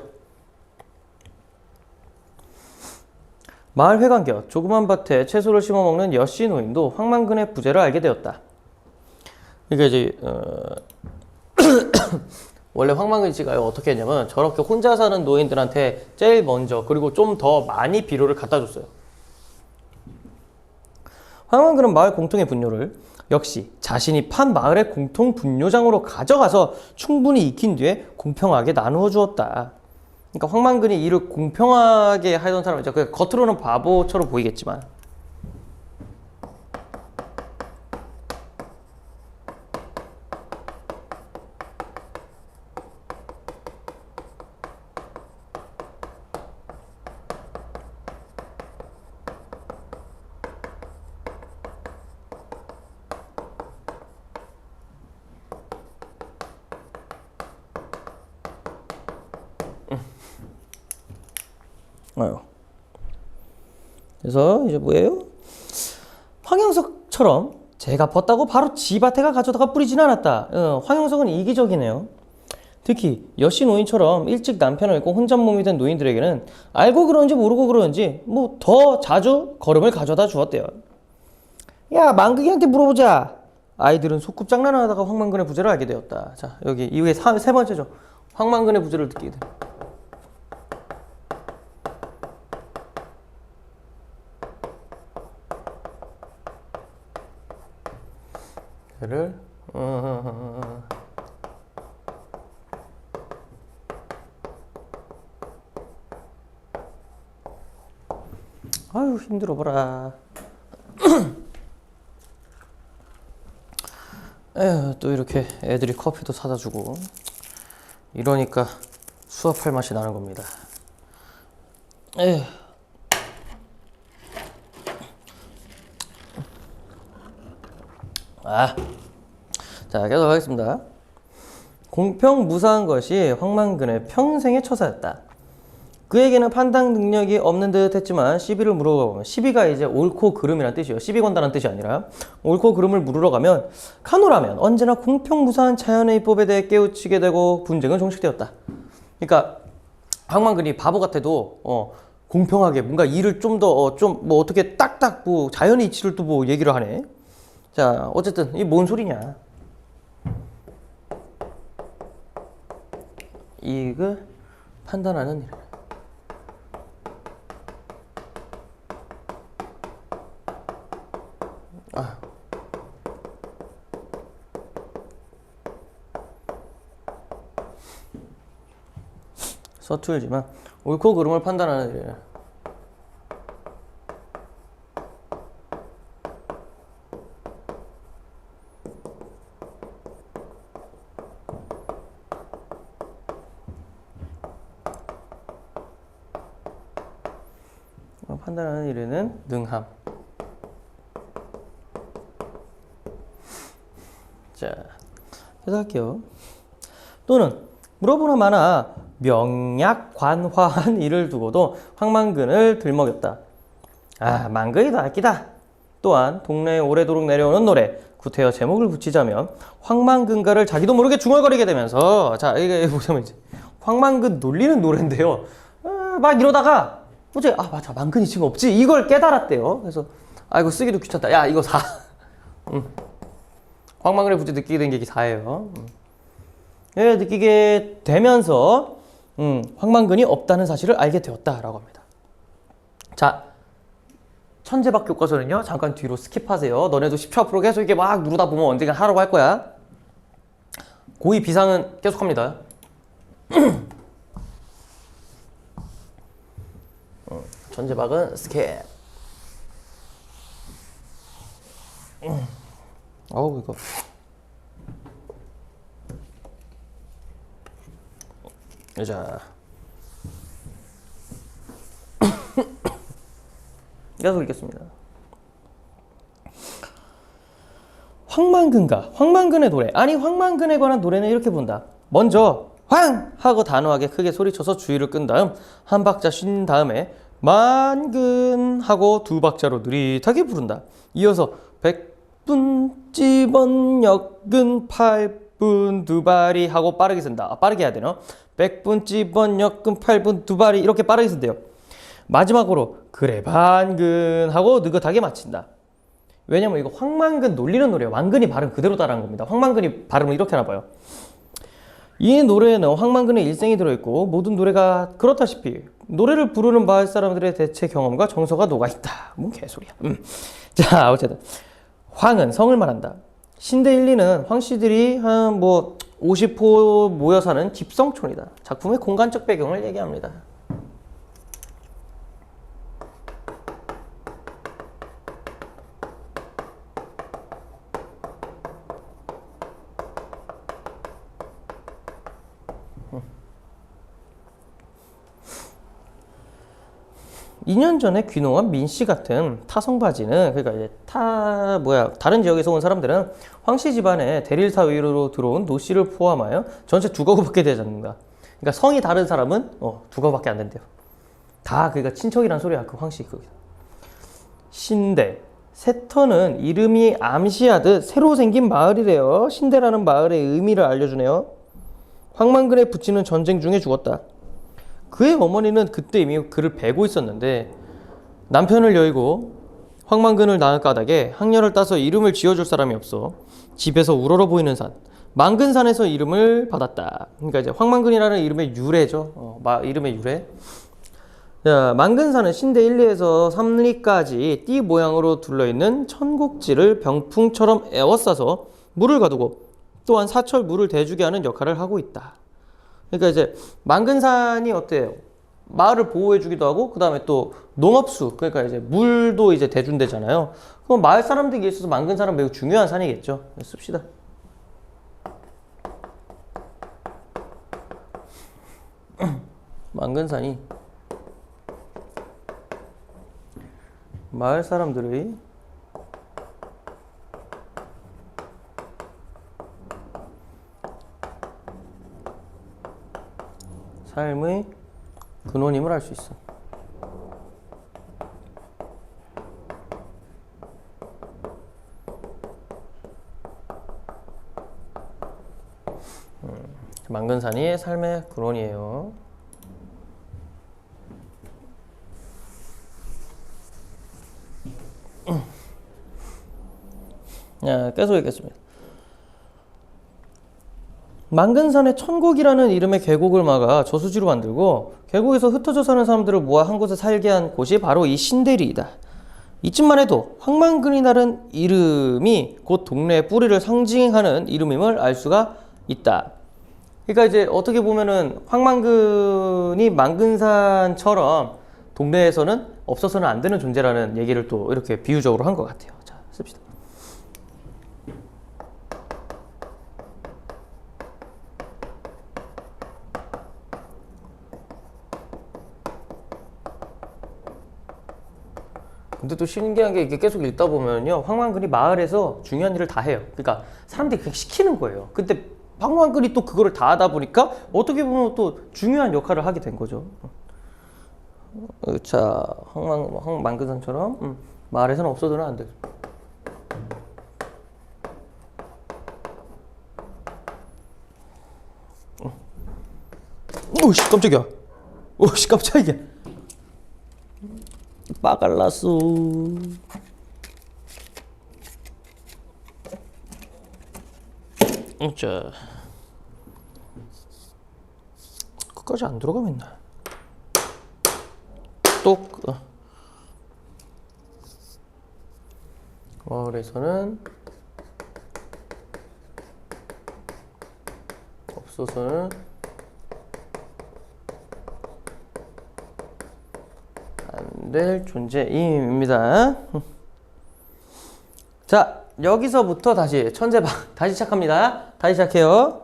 마을 회관곁 조그만 밭에 채소를 심어 먹는 여씨 노인도 황만근의 부재를 알게 되었다. 그러니까 이제 원래 황만근 씨가 어떻게 했냐면 저렇게 혼자 사는 노인들한테 제일 먼저 그리고 좀 더 많이 비료를 갖다 줬어요. 황만근은 마을 공통의 분뇨를 역시 자신이 판 마을의 공통 분뇨장으로 가져가서 충분히 익힌 뒤에 공평하게 나누어 주었다. 그러니까 황만근이 일을 공평하게 하던 사람이죠. 겉으로는 바보처럼 보이겠지만 그래서 이제 뭐예요? 황영석처럼 제가 벗다고 바로 지 밭에 가져다가 뿌리진 않았다. 황영석은 이기적이네요. 특히 여씨 노인처럼 일찍 남편을 잃고 혼잣몸이 된 노인들에게는 알고 그러는지 모르고 그러는지 뭐 더 자주 걸음을 가져다 주었대요. 야, 망극이한테 물어보자. 아이들은 소꿉장난을 하다가 황만근의 부재를 알게 되었다. 자, 여기 이후에 세 번째죠. 황만근의 부재를 느끼게 돼. 를 아유 힘들어 보라. 에휴, 또 이렇게 애들이 커피도 사다 주고 이러니까 수업할 맛이 나는 겁니다. 에휴. 자, 계속 하겠습니다. 공평무사한 것이 황만근의 평생의 처사였다. 그에게는 판단 능력이 없는 듯 했지만 시비를 물으러 가면, 시비가 이제 옳고 그름이란 뜻이에요. 시비 건다는 뜻이 아니라 옳고 그름을 물으러 가면 카노라면 언제나 공평무사한 자연의 입법에 대해 깨우치게 되고 분쟁은 종식되었다. 그러니까 황만근이 바보 같아도 공평하게 뭔가 일을 좀 더 뭐 어떻게 딱딱 뭐 자연의 이치를 또 뭐 얘기를 하네. 자, 어쨌든 이게 뭔 소리냐? 이익을 판단하는 일. 서툴지만 옳고 그름을 판단하는 일이에요. 판단하는 일에는 능함. 자, 해석할게요. 또는 물어보나 마나 명약관화한 일을 두고도 황만근을 들먹였다. 아, 만근이도 알기다. 또한 동네에 오래도록 내려오는 노래 구태여 제목을 붙이자면 황만근가를 자기도 모르게 중얼거리게 되면서, 자, 이게 보시면 이제 황만근 놀리는 노래인데요. 막 이러다가 어제 맞아, 만근이 지금 없지, 이걸 깨달았대요. 그래서 이거 쓰기도 귀찮다. 야, 이거 4. 황만근의 부재 느끼게 된 게 4예요. 예, 느끼게 되면서 황만근이 없다는 사실을 알게 되었다라고 합니다. 자, 천재박 교과서는요, 잠깐 뒤로 스킵하세요. 너네도 10초 앞으로 계속 이렇게 막 누르다 보면 언젠가 하라고 할 거야. 고의 비상은 계속합니다. 천재박은 스킵. 어우, 이거. 자. 계속 읽겠습니다. 황만근의 노래. 아니 황만근에 관한 노래는 이렇게 부른다. 먼저 황! 하고 단호하게 크게 소리쳐서 주의를 끈 다음 한 박자 쉰 다음에 만근! 하고 두 박자로 느릿하게 부른다. 이어서 100분 찝언역근 8분 두 발이 하고 빠르게 쓴다. 빠르게 해야 되나? 100분 찝언역근 8분 두 발이 이렇게 빠르게 쓴대요. 마지막으로 그래 반근 하고 느긋하게 마친다. 왜냐면 이거 황만근 놀리는 노래예요. 만근이 발음 그대로 따라한 겁니다. 황만근이 발음을 이렇게 하나 봐요. 이 노래에는 황만근의 일생이 들어있고 모든 노래가 그렇다시피 노래를 부르는 마을 사람들의 대체 경험과 정서가 녹아있다. 뭔 개소리야. 자, 어쨌든 황은 성을 말한다. 신대 1, 2는 황씨들이 한 50호 모여 사는 집성촌이다. 작품의 공간적 배경을 얘기합니다. 2년 전에 귀농한 민씨 같은 타성바지는 그러니까 이제 다른 지역에서 온 사람들은 황씨 집안에 대릴 사위로 들어온 노씨를 포함하여 전체 2가구밖에 되지 않는다. 그러니까 성이 다른 사람은 2가구밖에 안 된대요. 다 그러니까 친척이란 소리야. 그 황씨 거기. 신대 세터는 이름이 암시하듯 새로 생긴 마을이래요. 신대라는 마을의 의미를 알려주네요. 황만근에 붙이는 전쟁 중에 죽었다. 그의 어머니는 그때 이미 그를 베고 있었는데 남편을 여의고 황만근을 낳을 까닭에 학년을 따서 이름을 지어줄 사람이 없어 집에서 우러러 보이는 산 만근산에서 이름을 받았다. 그러니까 이제 황만근이라는 이름의 유래죠. 이름의 유래. 자, 만근산은 신대 1, 2에서 3리까지 띠 모양으로 둘러있는 천국지를 병풍처럼 에워싸서 물을 가두고 또한 사철 물을 대주게 하는 역할을 하고 있다. 그러니까 이제 만근산이 어때요? 마을을 보호해주기도 하고 그 다음에 또 농업수 그러니까 이제 물도 이제 대준대잖아요. 그럼 마을 사람들에게 있어서 만근산은 매우 중요한 산이겠죠. 씁시다. 만근산이 마을 사람들의 삶의 근원임을 알 수 있어. 만근산이 삶의 근원이에요. 계속 읽겠습니다. 만근산의 천곡이라는 이름의 계곡을 막아 저수지로 만들고 계곡에서 흩어져 사는 사람들을 모아 한 곳에 살게 한 곳이 바로 이 신대리이다. 이쯤만 해도 황만근이라는 이름이 곧 동네의 뿌리를 상징하는 이름임을 알 수가 있다. 그러니까 이제 어떻게 보면은 황만근이 만근산처럼 동네에서는 없어서는 안 되는 존재라는 얘기를 또 이렇게 비유적으로 한 것 같아요. 자, 씁시다. 근데 또 신기한 게 이게 계속 읽다 보면요. 황만근이 마을에서 중요한 일을 다 해요. 그러니까 사람들이 그냥 시키는 거예요. 근데 황만근이 또 그거를 다 하다 보니까 어떻게 보면 또 중요한 역할을 하게 된 거죠. 자, 황만근산처럼 마을에서는 없어서는 안 돼. 오씨 깜짝이야. 오씨 깜짝이야. 빠갈라스. 자, 끝까지 안 들어가면 있나? 똑. 마을에서는 없어서는 안 될 존재임입니다. 자, 여기서부터 다시 천재방 다시 시작합니다. 다시 시작해요.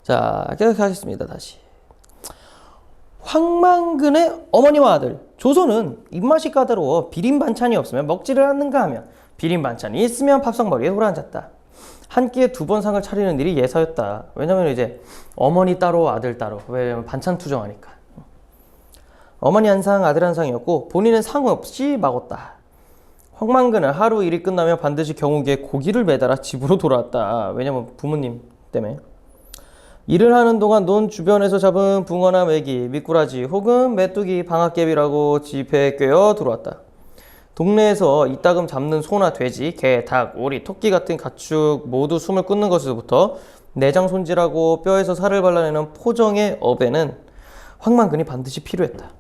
자, 계속하겠습니다. 다시. 황만근의 어머니와 아들 조선은 입맛이 까다로워 비린 반찬이 없으면 먹지를 않는가 하며 비린 반찬이 있으면 밥상머리에 돌아앉았다. 한 끼에 2번 상을 차리는 일이 예사였다. 왜냐면 이제 어머니 따로 아들 따로. 왜냐면 반찬 투정하니까. 어머니 한 상, 아들 한 상이었고 본인은 상 없이 먹었다. 황만근은 하루 일이 끝나면 반드시 경욱에 고기를 매달아 집으로 돌아왔다. 왜냐면 부모님 때문에. 일을 하는 동안 논 주변에서 잡은 붕어나 메기, 미꾸라지 혹은 메뚜기, 방앗개비라고 집에 꿰어 들어왔다. 동네에서 이따금 잡는 소나 돼지, 개, 닭, 오리, 토끼 같은 가축 모두 숨을 끊는 것에서부터 내장 손질하고 뼈에서 살을 발라내는 포정의 업에는 황만근이 반드시 필요했다.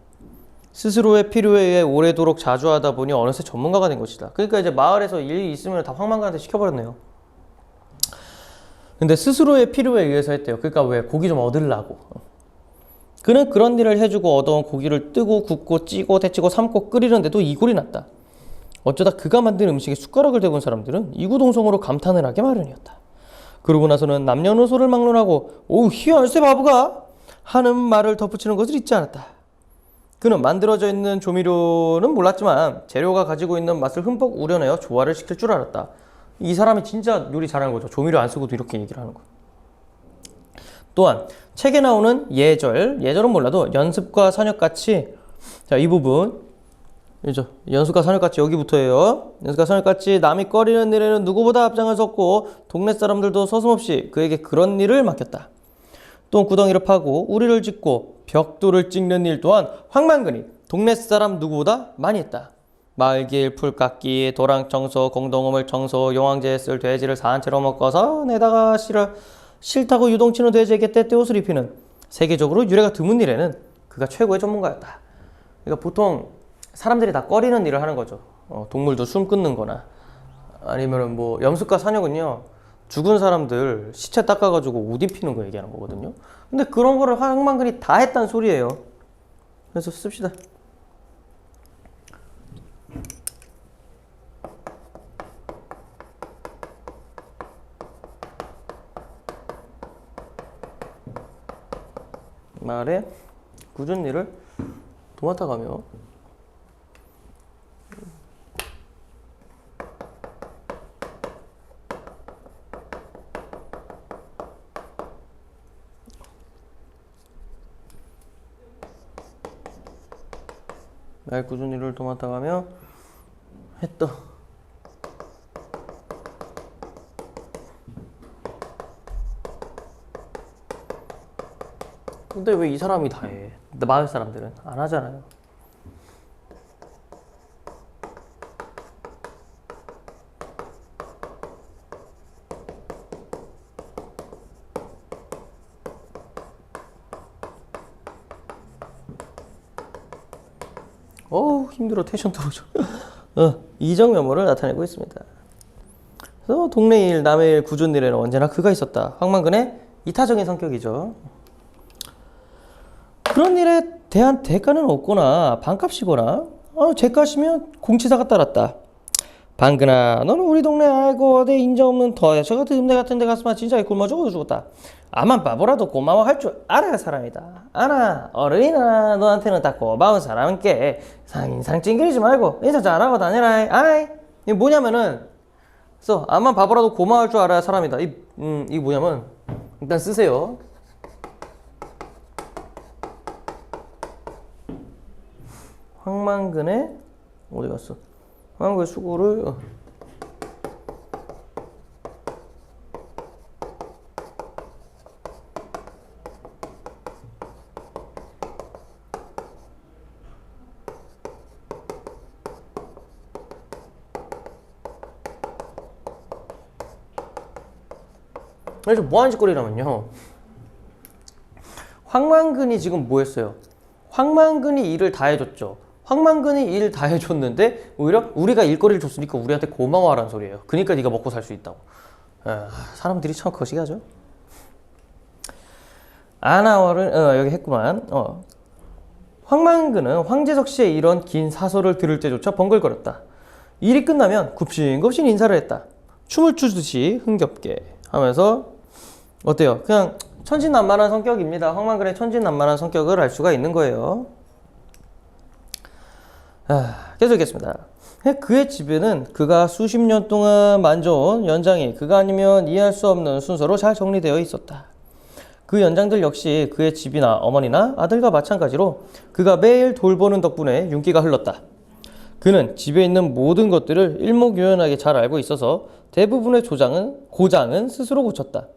스스로의 필요에 의해 오래도록 자주 하다 보니 어느새 전문가가 된 것이다. 그러니까 이제 마을에서 일이 있으면 다 황만근한테 시켜버렸네요. 근데 스스로의 필요에 의해서 했대요. 그러니까 왜? 고기 좀 얻으려고. 그는 그런 일을 해주고 얻어온 고기를 뜨고 굽고 찌고 데치고 삶고 끓이는데도 이골이 났다. 어쩌다 그가 만든 음식에 숟가락을 대본 사람들은 이구동성으로 감탄을 하게 마련이었다. 그러고 나서는 남녀노소를 막론하고 오우 희한세 바보가 하는 말을 덧붙이는 것을 잊지 않았다. 그는 만들어져 있는 조미료는 몰랐지만 재료가 가지고 있는 맛을 흠뻑 우려내어 조화를 시킬 줄 알았다. 이 사람이 진짜 요리 잘하는 거죠. 조미료 안 쓰고도 이렇게 얘기를 하는 거예요. 또한 책에 나오는 예절은 몰라도 연습과 산역같이, 자, 이 부분 연습과 산역같이 여기부터예요. 연습과 산역같이 남이 꺼리는 일에는 누구보다 앞장을 섰고 동네 사람들도 서슴없이 그에게 그런 일을 맡겼다. 또 구덩이를 파고 우리를 짓고 벽돌을 찍는 일 또한 황만근이 동네 사람 누구보다 많이 했다. 마을길, 풀깎기, 도랑 청소, 공동우물 청소, 용왕제에 쓸 돼지를 산채로 먹어서 내다가 싫다고 유동치는 돼지에게 때때 옷을 입히는 세계적으로 유래가 드문 일에는 그가 최고의 전문가였다. 그러니까 보통 사람들이 다 꺼리는 일을 하는 거죠. 동물도 숨 끊는 거나 아니면은 뭐 염습과 산역은요, 죽은 사람들 시체 닦아가지고 옷 입히는 거 얘기하는 거거든요. 근데 그런 거를 황만근이 다 했다는 소리예요. 그래서 씁시다. 말에 굳은 일을 도맡아가며 말 굳은 일을 도맡아가며 했다. 근데 왜 이 사람이 다 해? 마을 사람들은 안 하잖아요. 어우 힘들어. 텐션 떨어져. 이정면모를 나타내고 있습니다. 그래서 동네 일, 남의 일, 굳은 일에는 언제나 그가 있었다. 황만근의 이타적인 성격이죠. 그런 일에 대한 대가는 없거나 반값이거나 제값이면 공치사가 따랐다. 방근아, 너는 우리 동네 알고 내 인정 없는 저 같은 읍내 같은 데 갔으면 진짜 굶어 죽었다. 아만 바보라도 고마워할 줄 알아야 사람이다. 아나 어른이나 너한테는 다 고마운 사람께 인상 찡그리지 말고 인사 잘하고 다니라. 아이, 이게 뭐냐면은 그래서 아만 바보라도 고마워할 줄 알아야 사람이다. 이게 뭐냐면 일단 쓰세요. 황만근의 어디 갔어? 황만근의 수고를 그래서 뭐하는 짓거리라면요, 황만근이 지금 뭐 했어요? 황만근이 일을 다 해줬죠. 황만근이 일 다 해줬는데 오히려 우리가 일거리를 줬으니까 우리한테 고마워하라는 소리예요. 그러니까 네가 먹고 살 수 있다고. 사람들이 참 거시기하죠. 아나월은 여기 했구만. 황만근은 황제석 씨의 이런 긴 사설을 들을 때조차 번글거렸다. 일이 끝나면 굽신굽신 인사를 했다. 춤을 추듯이 흥겹게 하면서 어때요? 그냥 천진난만한 성격입니다. 황만근의 천진난만한 성격을 알 수가 있는 거예요. 계속하겠습니다. 그의 집에는 그가 수십 년 동안 만져온 연장이 그가 아니면 이해할 수 없는 순서로 잘 정리되어 있었다. 그 연장들 역시 그의 집이나 어머니나 아들과 마찬가지로 그가 매일 돌보는 덕분에 윤기가 흘렀다. 그는 집에 있는 모든 것들을 일목요연하게 잘 알고 있어서 대부분의 고장은 스스로 고쳤다.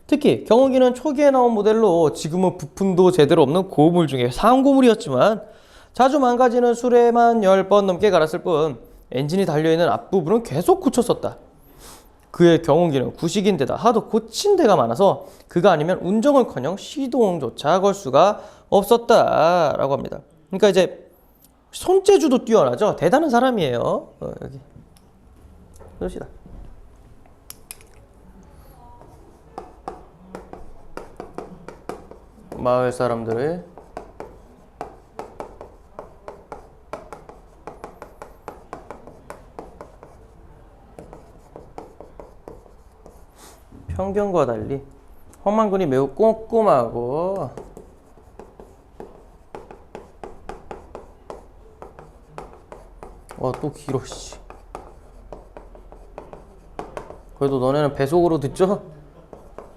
특히 경운기는 초기에 나온 모델로 지금은 부품도 제대로 없는 고물 중에 상고물이었지만 자주 망가지는 수레만 10번 넘게 갈았을 뿐 엔진이 달려있는 앞부분은 계속 고쳤었다. 그의 경운기는 구식인데다 하도 고친 데가 많아서 그가 아니면 운전을커녕 시동조차 걸 수가 없었다라고 합니다. 그러니까 이제 손재주도 뛰어나죠. 대단한 사람이에요. 여기 그럽시다. 마을 사람들의 편견과 달리 황만근이 매우 꼼꼼하고 또 길어 씨. 그래도 너네는 배속으로 듣죠?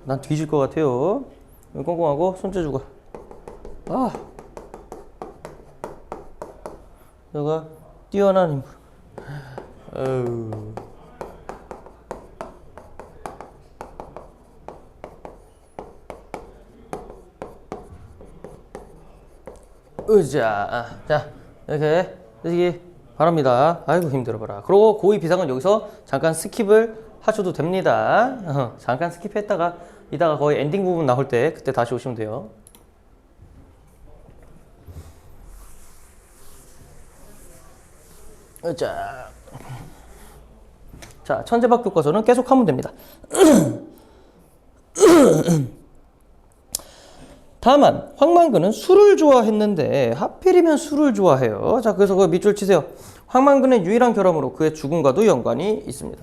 난 뒤질 것 같아요. 꼼꼼하고 손재주가 너가 뛰어난 힘. 자 이렇게 쓰시기 바랍니다. 아이고 힘들어봐라. 그리고 고의 비상은 여기서 잠깐 스킵을 하셔도 됩니다. 잠깐 스킵했다가 이따가 거의 엔딩 부분 나올 때 그때 다시 오시면 돼요. 자, 천재박 교과서는 계속 하면 됩니다. 다만 황만근은 술을 좋아했는데 하필이면 술을 좋아해요. 자, 그래서 그 밑줄 치세요. 황만근의 유일한 결함으로 그의 죽음과도 연관이 있습니다.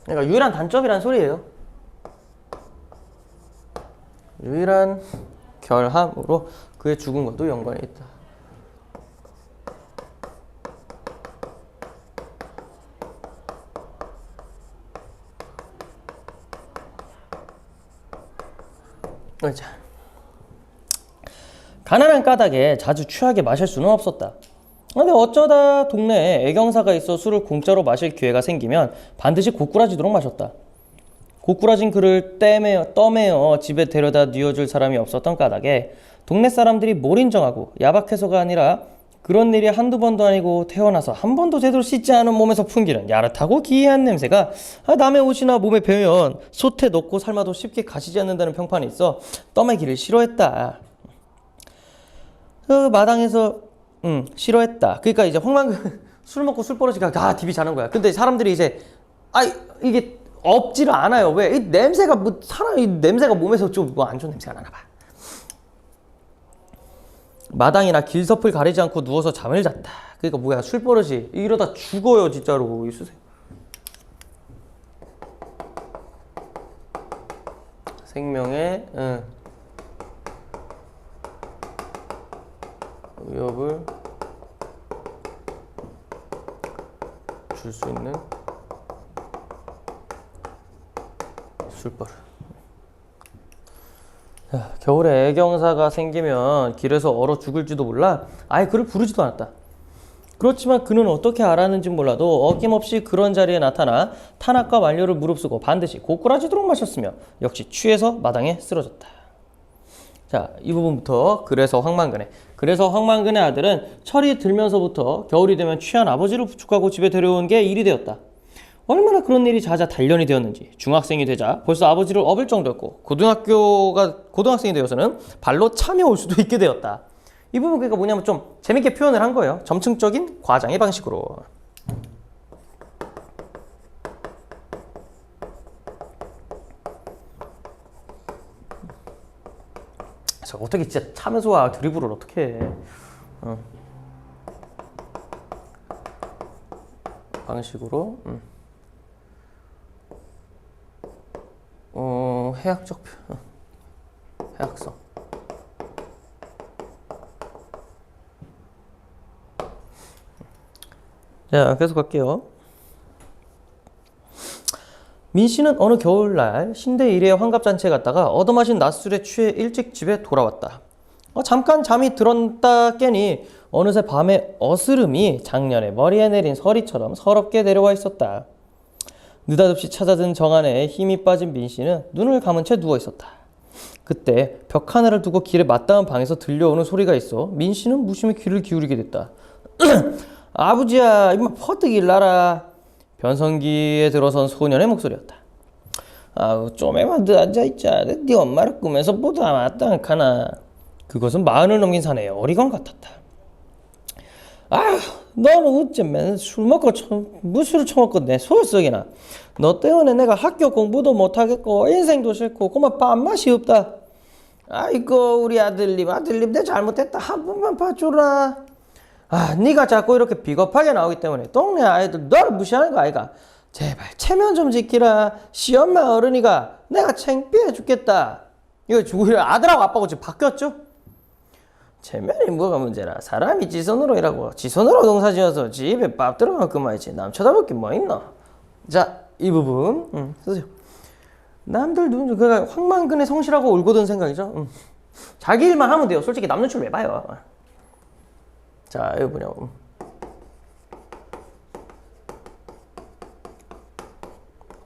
그러니까 유일한 단점이란 소리예요. 유일한 결함으로 그의 죽음과도 연관이 있다. 자, 가난한 까닭에 자주 취하게 마실 수는 없었다. 근데 어쩌다 동네에 애경사가 있어 술을 공짜로 마실 기회가 생기면 반드시 고꾸라지도록 마셨다. 고꾸라진 그를 떠매어 집에 데려다 뉘어줄 사람이 없었던 까닭에 동네 사람들이 뭘 인정하고 야박해서가 아니라 그런 일이 한두 번도 아니고 태어나서 한 번도 제대로 씻지 않은 몸에서 풍기는 야릇하고 기이한 냄새가 남의 옷이나 몸에 배면 솥에 넣고 삶아도 쉽게 가시지 않는다는 평판이 있어 떠매기를 싫어했다. 마당에서 싫어했다. 그러니까 이제 황만근 술 먹고 술 버릇이가 DB 자는 거야. 근데 사람들이 이제 이게 없지를 않아요. 왜? 이 냄새가 이 냄새가 몸에서 좀 안 좋은 냄새가 나나 봐. 마당이나 길섭을 가리지 않고 누워서 잠을 잤다. 그러니까 뭐야, 술버릇이 이러다 죽어요 진짜로. 있으세요. 생명의 위협을 줄 수 있는 술버릇. 겨울에 애경사가 생기면 길에서 얼어 죽을지도 몰라 아예 그를 부르지도 않았다. 그렇지만 그는 어떻게 알았는지 몰라도 어김없이 그런 자리에 나타나 탄압과 만료를 무릅쓰고 반드시 고꾸라지도록 마셨으며 역시 취해서 마당에 쓰러졌다. 자, 이 부분부터 그래서 황만근의 아들은 철이 들면서부터 겨울이 되면 취한 아버지를 부축하고 집에 데려온 게 일이 되었다. 얼마나 그런 일이 잦아 단련이 되었는지 중학생이 되자 벌써 아버지를 업을 정도였고 고등학생이 되어서는 발로 차며 올 수도 있게 되었다. 이 부분 그러니까 뭐냐면 좀 재밌게 표현을 한 거예요. 점층적인 과장의 방식으로. 자, 어떻게 진짜 차면서 와 드리블을 어떻게 해. 방식으로 해학적 해학성. 자, 계속 갈게요. 민 씨는 어느 겨울날 신대 1회 환갑잔치에 갔다가 얻어마신 낮술에 취해 일찍 집에 돌아왔다. 잠깐 잠이 들었다 깨니 어느새 밤의 어스름이 작년에 머리에 내린 서리처럼 서럽게 내려와 있었다. 느닷없이 찾아든 정안에 힘이 빠진 민 씨는 눈을 감은 채 누워 있었다. 그때 벽 하나를 두고 길에 맞닿은 방에서 들려오는 소리가 있어 민 씨는 무심히 귀를 기울이게 됐다. 아버지야, 이마 퍼뜩 일나라. 변성기에 들어선 소년의 목소리였다. 아우, 좀에만 더 앉아있자. 네 엄마를 꿈에서 보다 맞다 않카나. 그것은 40을 넘긴 사내의 어리광 같았다. 아휴, 너는 어쩌면 술 먹고 무술을 처먹고 내 속을 썩이나. 너 때문에 내가 학교 공부도 못하겠고 인생도 싫고 그만 밥맛이 없다. 아이고, 우리 아들님 내 잘못했다. 한 번만 봐주라. 네가 자꾸 이렇게 비겁하게 나오기 때문에 동네 아이들 너를 무시하는 거 아이가. 제발 체면 좀 지키라. 시엄마 어른이가 내가 창피해 죽겠다. 이거 우리 아들하고 아빠하고 지금 바뀌었죠? 체면이 뭐가 문제라. 사람이 지손으로 일하고 지손으로 농사지어서 집에 밥 들어가면 그만이지. 남 쳐다볼 게 뭐 있노. 자, 이 부분 쓰세요. 남들 눈 그러니까 황만근의 성실하고 올곧은 생각이죠. 자기 일만 하면 돼요. 솔직히 남 눈치를 왜 봐요. 자, 이거 뭐냐고.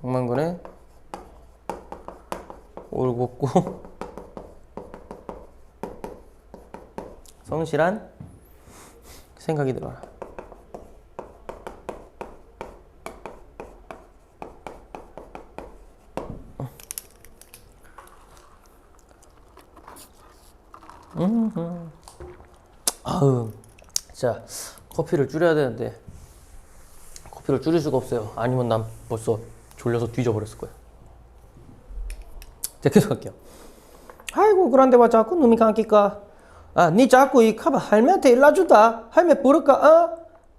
황만근의 올곧고 성실한 생각이 들어라. 아우, 자, 커피를 줄여야 되는데 커피를 줄일 수가 없어요. 아니면 난 벌써 졸려서 뒤져버렸을 거야. 자, 계속 할게요. 아이고, 그런데 와 자꾸 놈이 감기까. 니 자꾸 이 카바 할매한테 일놔주다. 할매 부를까?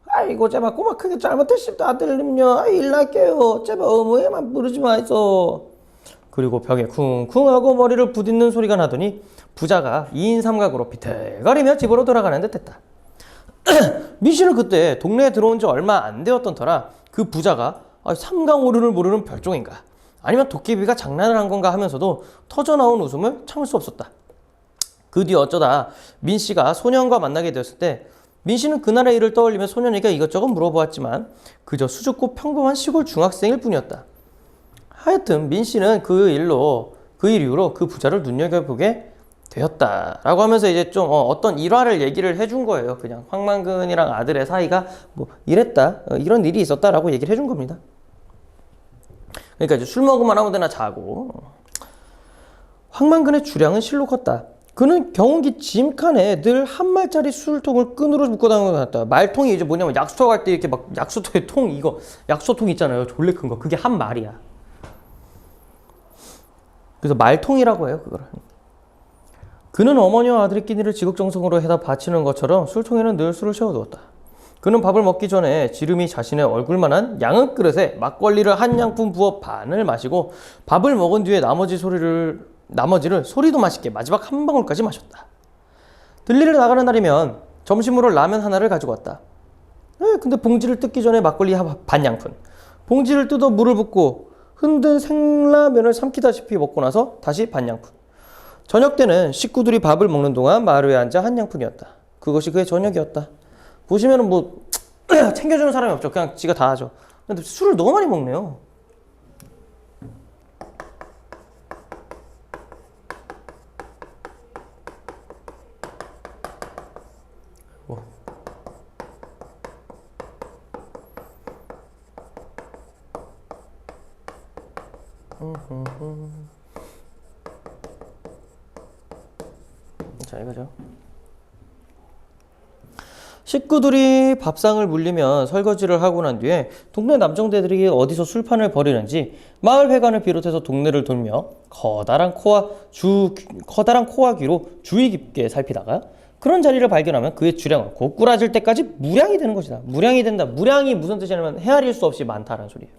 아이고, 제발 꼬마 크게 잘못했습니다. 아들님요. 일날게요. 제발 어머니만 부르지 마이소. 그리고 벽에 쿵쿵하고 머리를 부딪는 소리가 나더니 부자가 2인 삼각으로 비틀거리며 집으로 돌아가는 듯 했다. 민 씨는 그때 동네에 들어온 지 얼마 안 되었던 터라 그 부자가 삼강오류를 모르는 별종인가 아니면 도깨비가 장난을 한 건가 하면서도 터져나온 웃음을 참을 수 없었다. 그 뒤 어쩌다 민 씨가 소년과 만나게 되었을 때 민 씨는 그날의 일을 떠올리며 소년에게 이것저것 물어보았지만 그저 수줍고 평범한 시골 중학생일 뿐이었다. 하여튼 민 씨는 그 일 이후로 그 부자를 눈여겨보게 되었다라고 하면서 이제 좀 어떤 일화를 얘기를 해준 거예요. 그냥 황만근이랑 아들의 사이가 뭐 이랬다, 이런 일이 있었다라고 얘기를 해준 겁니다. 그러니까 이제 술 먹으면 아무 데나 자고. 황만근의 주량은 실로 컸다. 그는 경운기 짐칸에 늘 한 말짜리 술통을 끈으로 묶고 다니는 것 같다. 말통이 이제 뭐냐면 약수터 갈 때 이렇게 막 약수터에 약수통 있잖아요. 졸래 큰 거. 그게 한 말이야. 그래서 말통이라고 해요, 그거를. 그는 어머니와 아들의 끼니를 지극정성으로 해다 바치는 것처럼 술통에는 늘 술을 채워두었다. 그는 밥을 먹기 전에 지름이 자신의 얼굴만한 양은 그릇에 막걸리를 한 양푼 부어 반을 마시고 밥을 먹은 뒤에 나머지를 소리도 맛있게 마지막 한 방울까지 마셨다. 들리러 나가는 날이면 점심으로 라면 하나를 가지고 왔다. 근데 봉지를 뜯기 전에 막걸리 반 양푼, 봉지를 뜯어 물을 붓고 흔든 생라면을 삼키다시피 먹고 나서 다시 반 양푼. 저녁 때는 식구들이 밥을 먹는 동안 마루에 앉아 한 양푼이었다. 그것이 그의 저녁이었다. 보시면은 뭐 챙겨주는 사람이 없죠. 그냥 지가 다 하죠. 근데 술을 너무 많이 먹네요. 자, 이거죠. 식구들이 밥상을 물리면 설거지를 하고 난 뒤에 동네 남정대들이 어디서 술판을 벌이는지 마을 회관을 비롯해서 동네를 돌며 커다란 코와 귀로 주의 깊게 살피다가 그런 자리를 발견하면 그의 주량은 고꾸라질 때까지 무량이 되는 것이다. 무량이 된다. 무량이 무슨 뜻이냐면 헤아릴 수 없이 많다라는 소리예요.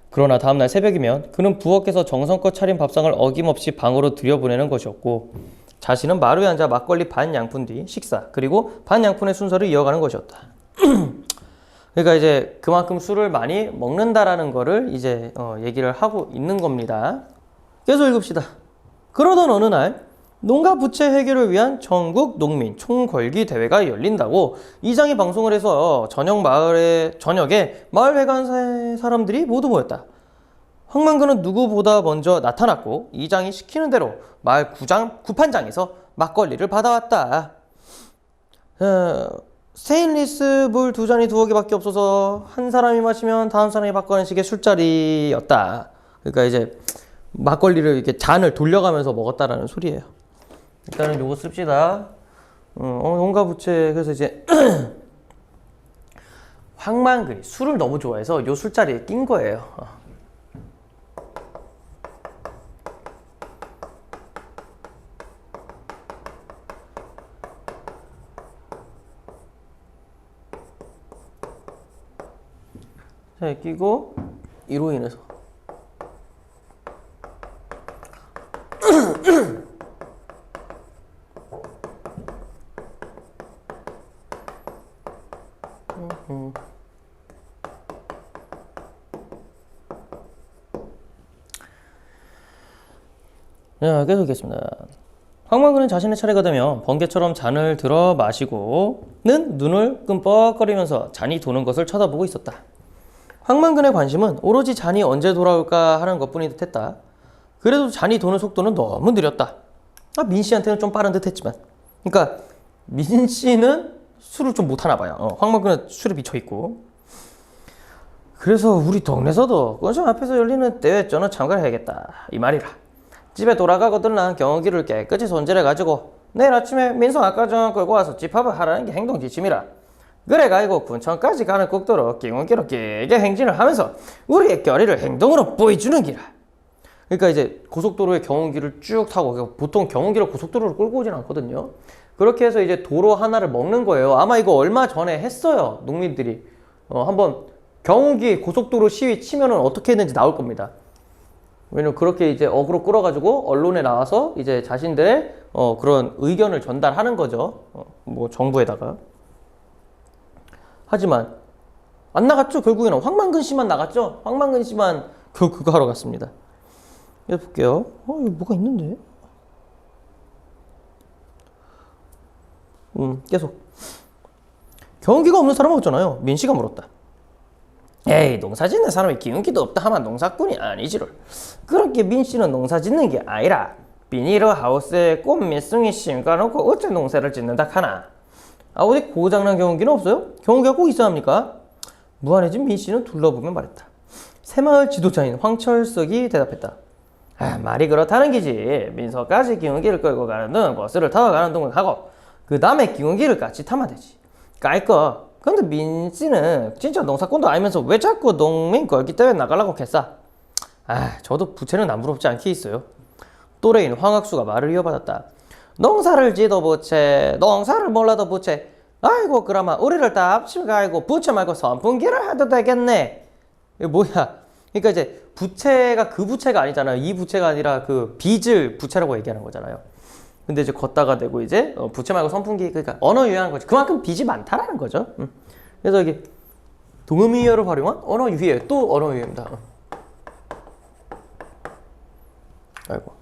그러나 다음날 새벽이면 그는 부엌에서 정성껏 차린 밥상을 어김없이 방으로 들여보내는 것이었고 자신은 마루에 앉아 막걸리 반 양푼 뒤 식사 그리고 반 양푼의 순서를 이어가는 것이었다. 그러니까 이제 그만큼 술을 많이 먹는다라는 거를 이제 얘기를 하고 있는 겁니다. 계속 읽읍시다. 그러던 어느 날 농가 부채 해결을 위한 전국 농민 총궐기 대회가 열린다고 이장이 방송을 해서 저녁에 마을 회관 사람들이 모두 모였다. 황만근은 누구보다 먼저 나타났고 이장이 시키는 대로 마을 구판장에서 막걸리를 받아왔다. 스테인리스 물 2잔이 2개밖에 없어서 한 사람이 마시면 다음 사람이 바꾸는 식의 술자리였다. 그러니까 이제 막걸리를 이렇게 잔을 돌려가면서 먹었다라는 소리예요. 일단은 요거 씁시다. 온갖 부채. 그래서 이제 황만근이 술을 너무 좋아해서 요 술자리에 낀 거예요. 자, 끼고 이로 인해서 자, 계속 읽겠습니다. 황만근은 자신의 차례가 되면 번개처럼 잔을 들어 마시고는 눈을 끔뻑거리면서 잔이 도는 것을 쳐다보고 있었다. 황만근의 관심은 오로지 잔이 언제 돌아올까 하는 것뿐인 듯했다. 그래도 잔이 도는 속도는 너무 느렸다. 민씨한테는 좀 빠른 듯했지만, 그러니까 민씨는 술을 좀 못하나 봐요. 황만근은 술에 미쳐있고. 그래서 우리 동네에서도 건설 앞에서 열리는 대회 저는 참가를 해야겠다 이 말이라. 집에 돌아가거든 난 경운기를 깨끗이 손질해가지고 내일 아침에 민성 아까 전 끌고 와서 집합을 하라는 게 행동 지침이라. 그래 가지고 군청까지 가는 국도로 경운기로 길게 행진을 하면서 우리의 결의를 행동으로 보여주는 기라. 그러니까 이제 고속도로의 경운기를 쭉 타고, 보통 경운기를 고속도로로 끌고 오진 않거든요. 그렇게 해서 이제 도로 하나를 먹는 거예요. 아마 이거 얼마 전에 했어요, 농민들이. 한번 경운기 고속도로 시위 치면은 어떻게 했는지 나올 겁니다. 왜냐면 그렇게 이제 어그로 끌어가지고 언론에 나와서 이제 자신들의 그런 의견을 전달하는 거죠. 뭐 정부에다가. 하지만 안 나갔죠. 결국에는 황만근 씨만 나갔죠. 황만근 씨만 그거 하러 갔습니다. 이거 볼게요. 이거 뭐가 있는데? 계속. 경운기가 없는 사람은 없잖아요. 민씨가 물었다. 에이, 농사 짓는 사람이 기운기도 없다 하면 농사꾼이 아니지를. 그렇게 민씨는 농사 짓는 게 아니라 비닐하우스에 꽃 밑숭이 심어놓고 어째 농사를 짓는다 하나. 어디 고장난 경운기는 없어요? 경운기가 꼭 있어야 합니까? 무한해진 민씨는 둘러보며 말했다. 새마을 지도자인 황철석이 대답했다. 말이 그렇다는 기지. 민서까지 기운기를 끌고 가는 등 버스를 타고 가는 동을 하고 그 다음에 기운기를 같이 타면 되지. 깔거. 근데 민씨는 진짜 농사꾼도 아니면서 왜 자꾸 농민 걸기 때문에 나가려고 했어? 저도 부채는 남부럽지 않게 있어요. 또래인 황학수가 말을 이어받았다. 농사를 지도 부채, 농사를 몰라도 부채. 아이고 그러면 우리를 다 합치고 부채 말고 선풍기를 해도 되겠네. 이게 뭐야? 그러니까 이제 부채가 그 부채가 아니잖아요. 이 부채가 아니라 그 빚을 부채라고 얘기하는 거잖아요. 근데 이제 걷다가 대고 이제 부채 말고 선풍기, 그러니까 언어 유희하는 거지. 그만큼 빚이 많다라는 거죠. 그래서 여기 동음이어를 활용한 언어 유희예요. 또 언어 유희입니다. 아이고.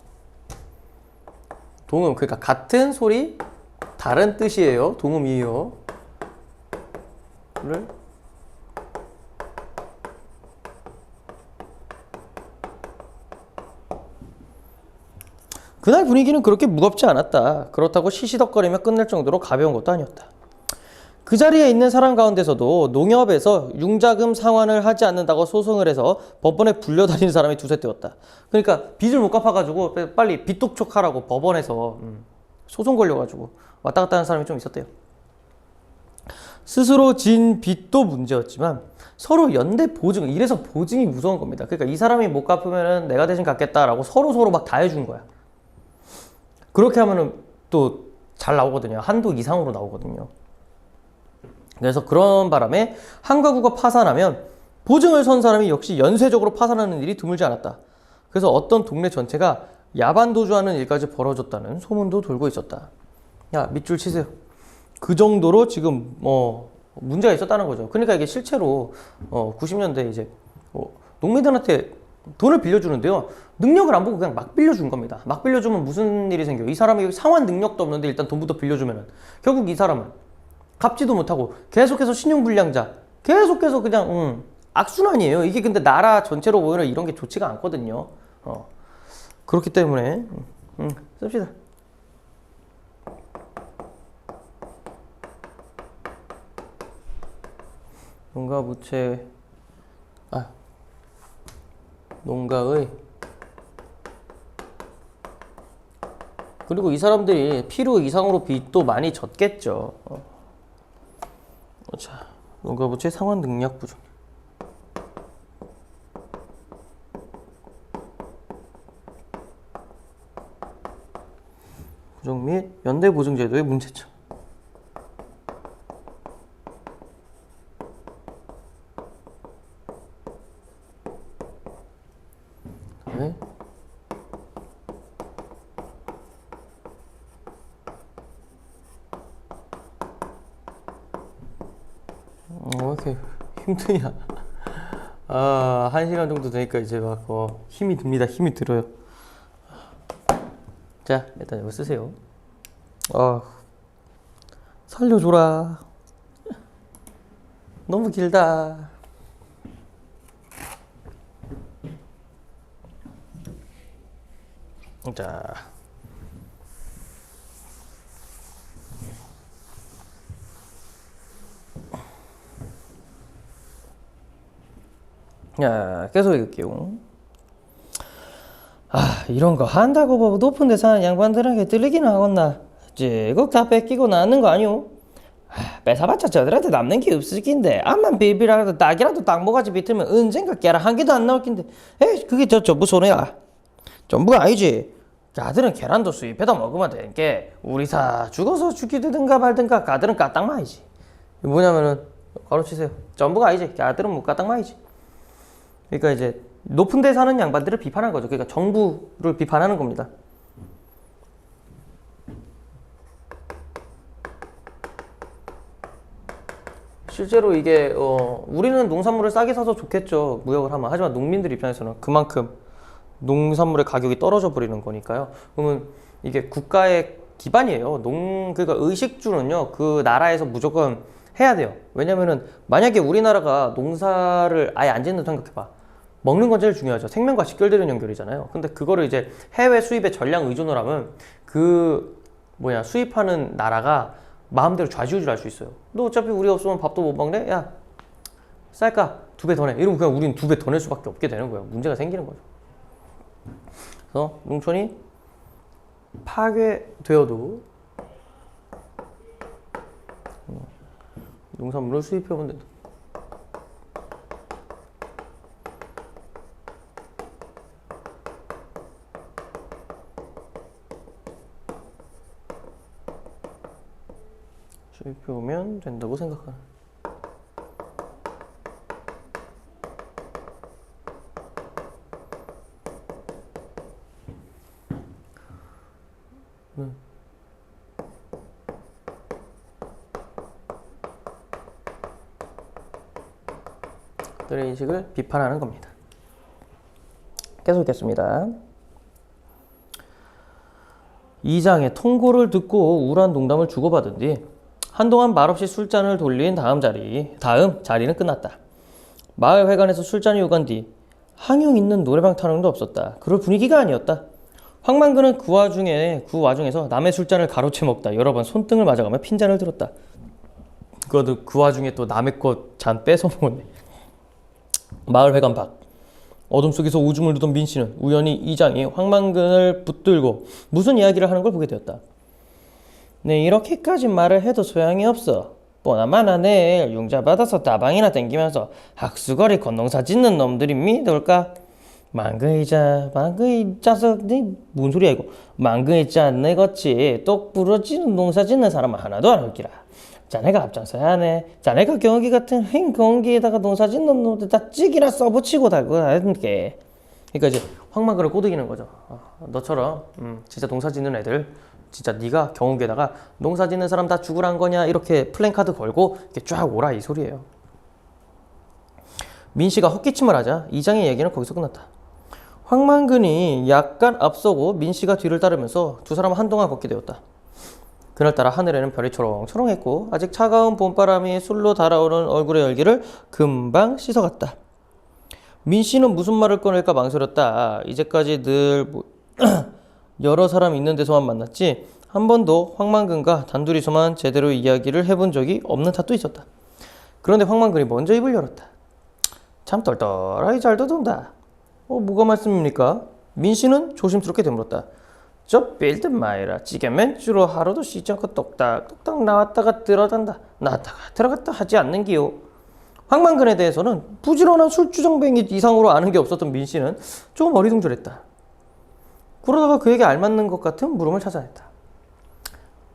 동음, 그러니까 같은 소리 다른 뜻이에요. 동음이어를 그날 분위기는 그렇게 무겁지 않았다. 그렇다고 시시덕거리며 끝낼 정도로 가벼운 것도 아니었다. 그 자리에 있는 사람 가운데서도 농협에서 융자금 상환을 하지 않는다고 소송을 해서 법원에 불려다니는 사람이 두세 대였다. 그러니까 빚을 못 갚아가지고 빨리 빚 독촉하라고 법원에서 소송 걸려가지고 왔다 갔다 하는 사람이 좀 있었대요. 스스로 진 빚도 문제였지만 서로 연대 보증, 이래서 보증이 무서운 겁니다. 그러니까 이 사람이 못 갚으면은 내가 대신 갚겠다라고 서로 막 다 해준 거야. 그렇게 하면은 또 잘 나오거든요. 한도 이상으로 나오거든요. 그래서 그런 바람에 한 가구가 파산하면 보증을 선 사람이 역시 연쇄적으로 파산하는 일이 드물지 않았다. 그래서 어떤 동네 전체가 야반도주하는 일까지 벌어졌다는 소문도 돌고 있었다. 야, 밑줄 치세요. 그 정도로 지금 문제가 있었다는 거죠. 그러니까 이게 실제로 90년대 이제 농민들한테 돈을 빌려주는데요. 능력을 안 보고 그냥 막 빌려준 겁니다. 막 빌려주면 무슨 일이 생겨요? 이 사람이 상환 능력도 없는데 일단 돈부터 빌려주면은 결국 이 사람은 갚지도 못하고 계속해서 신용불량자, 계속해서 그냥 악순환이에요. 이게 근데 나라 전체로 보면 이런 게 좋지가 않거든요. 그렇기 때문에 씁시다. 농가부채, 농가의, 그리고 이 사람들이 필요 이상으로 빚도 많이 졌겠죠. 자, 농가부채 상환 능력 부족. 부족 및 연대보증제도의 문제점. 네. 왜 이렇게 힘드냐? 1시간 정도 되니까 이제 막 힘이 듭니다. 힘이 들어요. 자, 일단 이거 쓰세요. 살려줘라. 너무 길다. 자, 계속 읽을게요. 이런 거 한다고 뭐 높은 데 사는 양반들에게 들리기는 하겠나. 찌국 다 뺏기고 나는 거 아니오? 뺏어봤자 저들한테 남는 게 없을 낀데 암만 비비라도 딱이라도 딱 모가지 비틀면 언젠가 계란 한 개도 안 나올 낀데. 에이, 그게 전부 손해야. 전부가 아니지. 가들은 계란도 수입해다 먹으면 되니까 우리 사 죽어서 죽이든가 말든가 가들은 까딱마이지. 뭐냐면은 가로치세요. 전부가 아니지. 가들은 못 까딱마이지. 그러니까 이제 높은 데 사는 양반들을 비판한 거죠. 그러니까 정부를 비판하는 겁니다. 실제로 이게 우리는 농산물을 싸게 사서 좋겠죠. 무역을 하면. 하지만 농민들 입장에서는 그만큼 농산물의 가격이 떨어져 버리는 거니까요. 그러면 이게 국가의 기반이에요. 그러니까 의식주는요, 그 나라에서 무조건 해야 돼요. 왜냐면은 만약에 우리나라가 농사를 아예 안 짓는 생각해봐. 먹는 건 제일 중요하죠. 생명과 직결되는 연결이잖아요. 근데 그거를 이제 해외 수입에 전량 의존을 하면 수입하는 나라가 마음대로 좌지우지할 수 있어요. 너 어차피 우리 없으면 밥도 못 먹네? 야, 쌀까? 2배 더 내. 이러면 그냥 우리는 2배 더 낼 수밖에 없게 되는 거예요. 문제가 생기는 거죠. 그래서 농촌이 파괴되어도 농산물을 수입해오면 된다. 수입해오면 된다고 생각하는. 그들의 인식을 비판하는 겁니다. 계속 읽겠습니다. 이장의 통고를 듣고 우울한 농담을 주고받은 뒤 한동안 말없이 술잔을 돌린 다음 자리는 끝났다. 마을 회관에서 술잔이 오간 뒤 항용 있는 노래방 타령도 없었다. 그럴 분위기가 아니었다. 황만근은 그 와중에서 남의 술잔을 가로채 먹다 여러 번 손등을 맞아가며 핀잔을 들었다. 그 와중에 또 남의 것 잔 뺏어 먹었네. 마을 회관 밖 어둠 속에서 오줌을 누던 민씨는 우연히 이장이 황만근을 붙들고 무슨 이야기를 하는 걸 보게 되었다. 네, 이렇게까지 말을 해도 소용이 없어. 뻔하마나 내일 융자 받아서 다방이나 댕기면서 학수거리 건농사 짓는 놈들이 믿을까? 망근이 자석, 뭔 소리야 이거? 망근이 짠내 같이 똑 부러지는 농사 짓는 사람은 하나도 안 올기라. 자네가 앞장서야 하네. 자네가 경기 같은 행 경기에다가 농사 짓는 놈들 다 찍이나 써붙이고 달고 하는 게. 그러니까 이제 황망근을 꼬드기는 거죠. 너처럼 진짜 농사 짓는 애들, 진짜 네가 경운기에다가 농사 짓는 사람 다 죽으란 거냐 이렇게 플랜카드 걸고 이렇게 쫙 오라 이 소리예요. 민씨가 헛기침을 하자 이장의 얘기는 거기서 끝났다. 황만근이 약간 앞서고 민씨가 뒤를 따르면서 두 사람은 한동안 걷게 되었다. 그날따라 하늘에는 별이 초롱초롱했고 아직 차가운 봄바람이 술로 달아오는 얼굴의 열기를 금방 씻어갔다. 민씨는 무슨 말을 꺼낼까 망설였다. 이제까지 늘 여러 사람 있는 데서만 만났지 한 번도 황만근과 단둘이서만 제대로 이야기를 해본 적이 없는 탓도 있었다. 그런데 황만근이 먼저 입을 열었다. 참 똘똘하게 잘 더듬다. 뭐가 말씀입니까? 민씨는 조심스럽게 되물었다. 저 빌드 마이라 찌개 맨주로 하루도 쉬지 않고 똑딱똑딱 나왔다가 들어간다 나왔다가 들어갔다 하지 않는 기요. 황만근에 대해서는 부지런한 술주정뱅이 이상으로 아는 게 없었던 민씨는 조금 어리둥절했다. 그러다가 그에게 알맞는 것 같은 물음을 찾아냈다.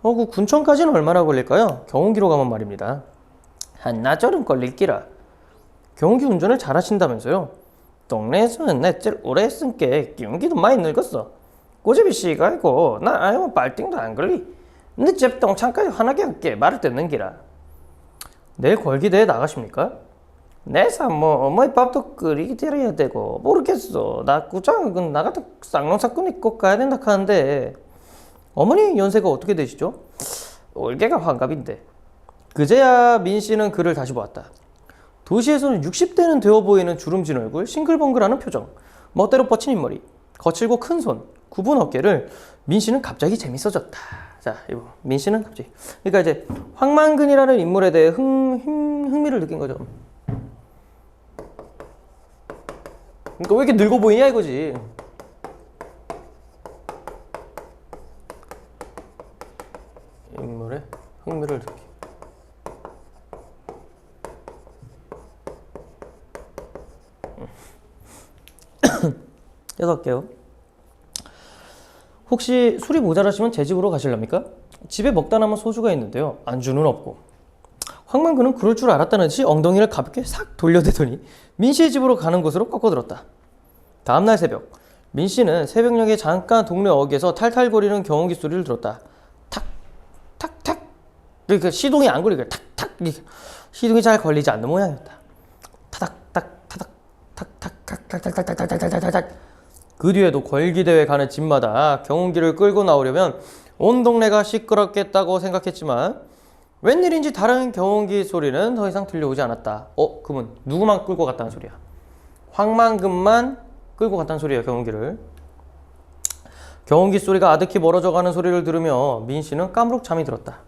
그 군청까지는 얼마나 걸릴까요? 경운기로 가면 말입니다. 한나절은 걸릴기라. 경운기 운전을 잘하신다면서요? 동네에서는 넷째 오래 했으니까 기운기도 많이 늙었어. 꼬집이 씨가 있고 나 아니면 발등도 안 걸리. 근데 집 동창까지 환하게 함께 말을 듣는 기라. 내일 걸기대회 나가십니까? 내사 어머니 밥도 끓이게 드려야 되고 모르겠어. 나 구장은 나 같은 쌍놈사꾼이 꼭 가야 된다 하는데 어머니 연세가 어떻게 되시죠? 올게가 환갑인데. 그제야 민씨는 그를 다시 보았다. 도시에서는 60대는 되어 보이는 주름진 얼굴, 싱글벙글하는 표정, 멋대로 뻗친 흰머리, 거칠고 큰 손, 굽은 어깨를 민씨는 갑자기 재밌어졌다. 자, 이거 민씨는 갑자기. 그러니까 이제 황만근이라는 인물에 대해 흥미를 느낀 거죠. 그러니까 왜 이렇게 늙어 보이냐 이거지. 인물에 흥미를 느끼. 계속 할게요. 혹시 술이 모자라시면 제 집으로 가실랍니까? 집에 먹다 남은 소주가 있는데요. 안주는 없고. 황만근은 그럴 줄 알았다는 듯이 엉덩이를 가볍게 싹 돌려대더니 민씨의 집으로 가는 곳으로 꺾어들었다. 다음날 새벽, 민씨는 새벽녘에 잠깐 동네 어귀에서 탈탈거리는 경운기 소리를 들었다. 탁, 탁, 탁. 그러니까 시동이 안 걸리게 탁, 탁. 시동이 잘 걸리지 않는 모양이었다. 타닥, 탁, 타닥, 탁, 탁, 탁, 탁, 탁, 탁, 탁, 탁, 탁, 탁, 탁. 그 뒤에도 걸기대회 가는 집마다 경운기를 끌고 나오려면 온 동네가 시끄럽겠다고 생각했지만 웬일인지 다른 경운기 소리는 더 이상 들려오지 않았다. 그러면 누구만 끌고 갔다는 소리야? 황만근만 끌고 갔다는 소리야, 경운기를. 경운기 소리가 아득히 멀어져가는 소리를 들으며 민씨는 까무룩 잠이 들었다.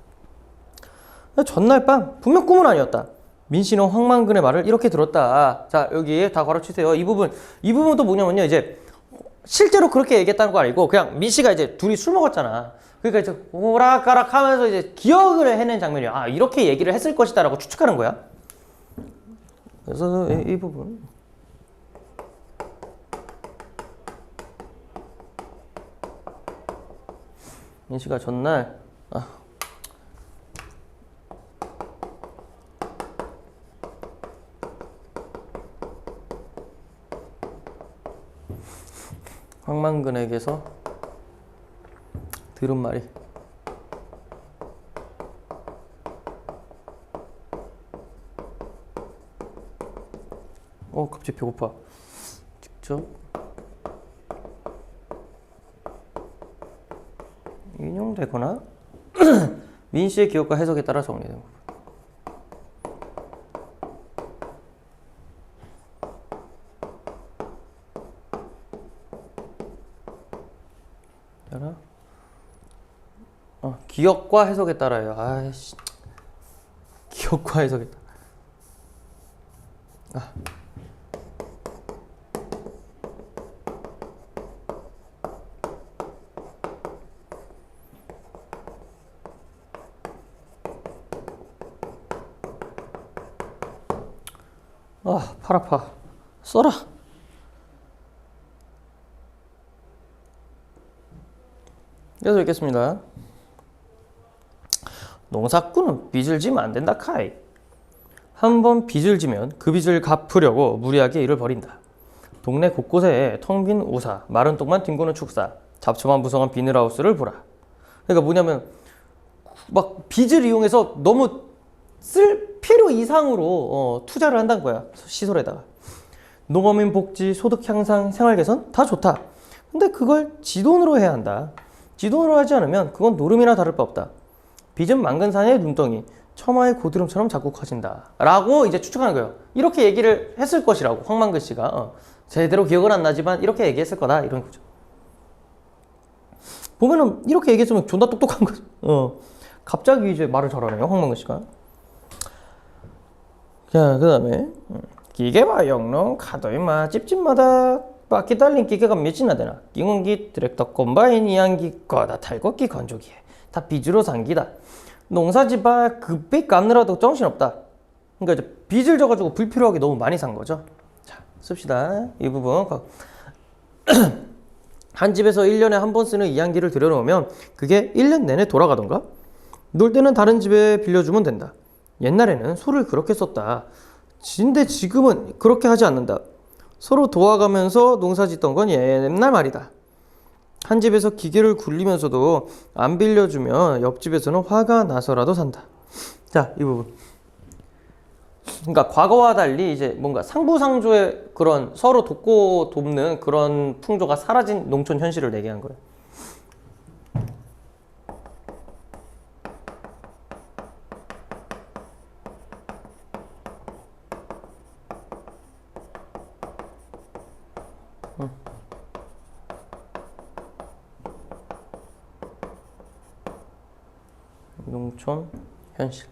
전날 밤 분명 꿈은 아니었다. 민씨는 황만근의 말을 이렇게 들었다. 자, 여기 다 걸어치세요. 이 부분도 뭐냐면요, 이제 실제로 그렇게 얘기했다는 거 아니고 그냥 민씨가 이제 둘이 술 먹었잖아. 그러니까 이제 오락가락 하면서 이제 기억을 해낸 장면이야. 이렇게 얘기를 했을 것이다 라고 추측하는 거야. 그래서 이 부분. 민씨가 전날 황만근에게서 들은 말이 갑자기 배고파. 직접 인용되거나 민씨의 기억과 해석에 따라 정리된 거. 기억과 해석에 따라요. 아이씨. 기억과 해석에 따라. 아, 팔 아파. 써라. 계속 읽겠습니다. 농사꾼은 빚을 지면 안 된다 카이. 한 번 빚을 지면 그 빚을 갚으려고 무리하게 일을 벌인다. 동네 곳곳에 텅 빈 우사, 마른 똥만 뒹구는 축사, 잡초만 무성한 비닐하우스를 보라. 그러니까 뭐냐면 막 빚을 이용해서 너무 쓸 필요 이상으로 투자를 한다는 거야. 시설에다가. 농어민 복지, 소득 향상, 생활 개선 다 좋다. 근데 그걸 지돈으로 해야 한다. 지돈으로 하지 않으면 그건 노름이나 다를 바 없다. 빚은 망근산의 눈덩이, 처마의 고드름처럼 자꾸 커진다. 라고 이제 추측하는 거예요. 이렇게 얘기를 했을 것이라고, 황만근 씨가. 제대로 기억은 안 나지만 이렇게 얘기했을 거다. 이런 거죠. 보면은 이렇게 얘기했으면 존나 똑똑한 거죠. 갑자기 이제 말을 잘하네요, 황만근 씨가. 자, 그 다음에 기계와 영농 카도 임마 집집마다 바퀴 달린 기계가 몇이나 되나. 기운기, 트랙터, 콤바인, 이양기, 거다 탈곡기, 건조기 다 빚으로 산 기다. 농사지바 급비 갚느라도 정신없다. 그러니까 이제 빚을 져가지고 불필요하게 너무 많이 산 거죠. 자, 씁시다. 이 부분. 한 집에서 1년에 한 번 쓰는 이양기를 들여놓으면 그게 1년 내내 돌아가던가? 놀 때는 다른 집에 빌려주면 된다. 옛날에는 소를 그렇게 썼다. 근데 지금은 그렇게 하지 않는다. 서로 도와가면서 농사 짓던 건 옛날 말이다. 한 집에서 기계를 굴리면서도 안 빌려주면 옆집에서는 화가 나서라도 산다. 자, 이 부분. 그러니까 과거와 달리 이제 뭔가 상부상조의 그런 서로 돕고 돕는 그런 풍조가 사라진 농촌 현실을 얘기한 거예요. 농촌 현실.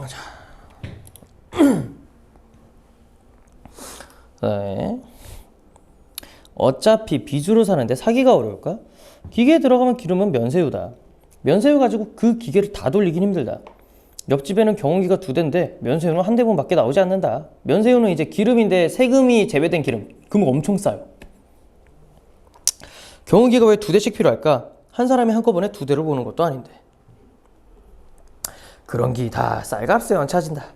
자. 네. 어차피 빚으로 사는데 사기가 어려울까? 기계에 들어가면 기름은 면세유다. 면세유 가지고 그 기계를 다 돌리긴 힘들다. 옆집에는 경운기가 2대인데 면세유는 한 대분밖에 나오지 않는다. 면세유는 이제 기름인데 세금이 제외된 기름. 그럼 엄청 싸요. 경운기가 왜 2대씩 필요할까? 한 사람이 한꺼번에 2대를 보는 것도 아닌데. 그런 기 다 쌀값에 얹혀진다.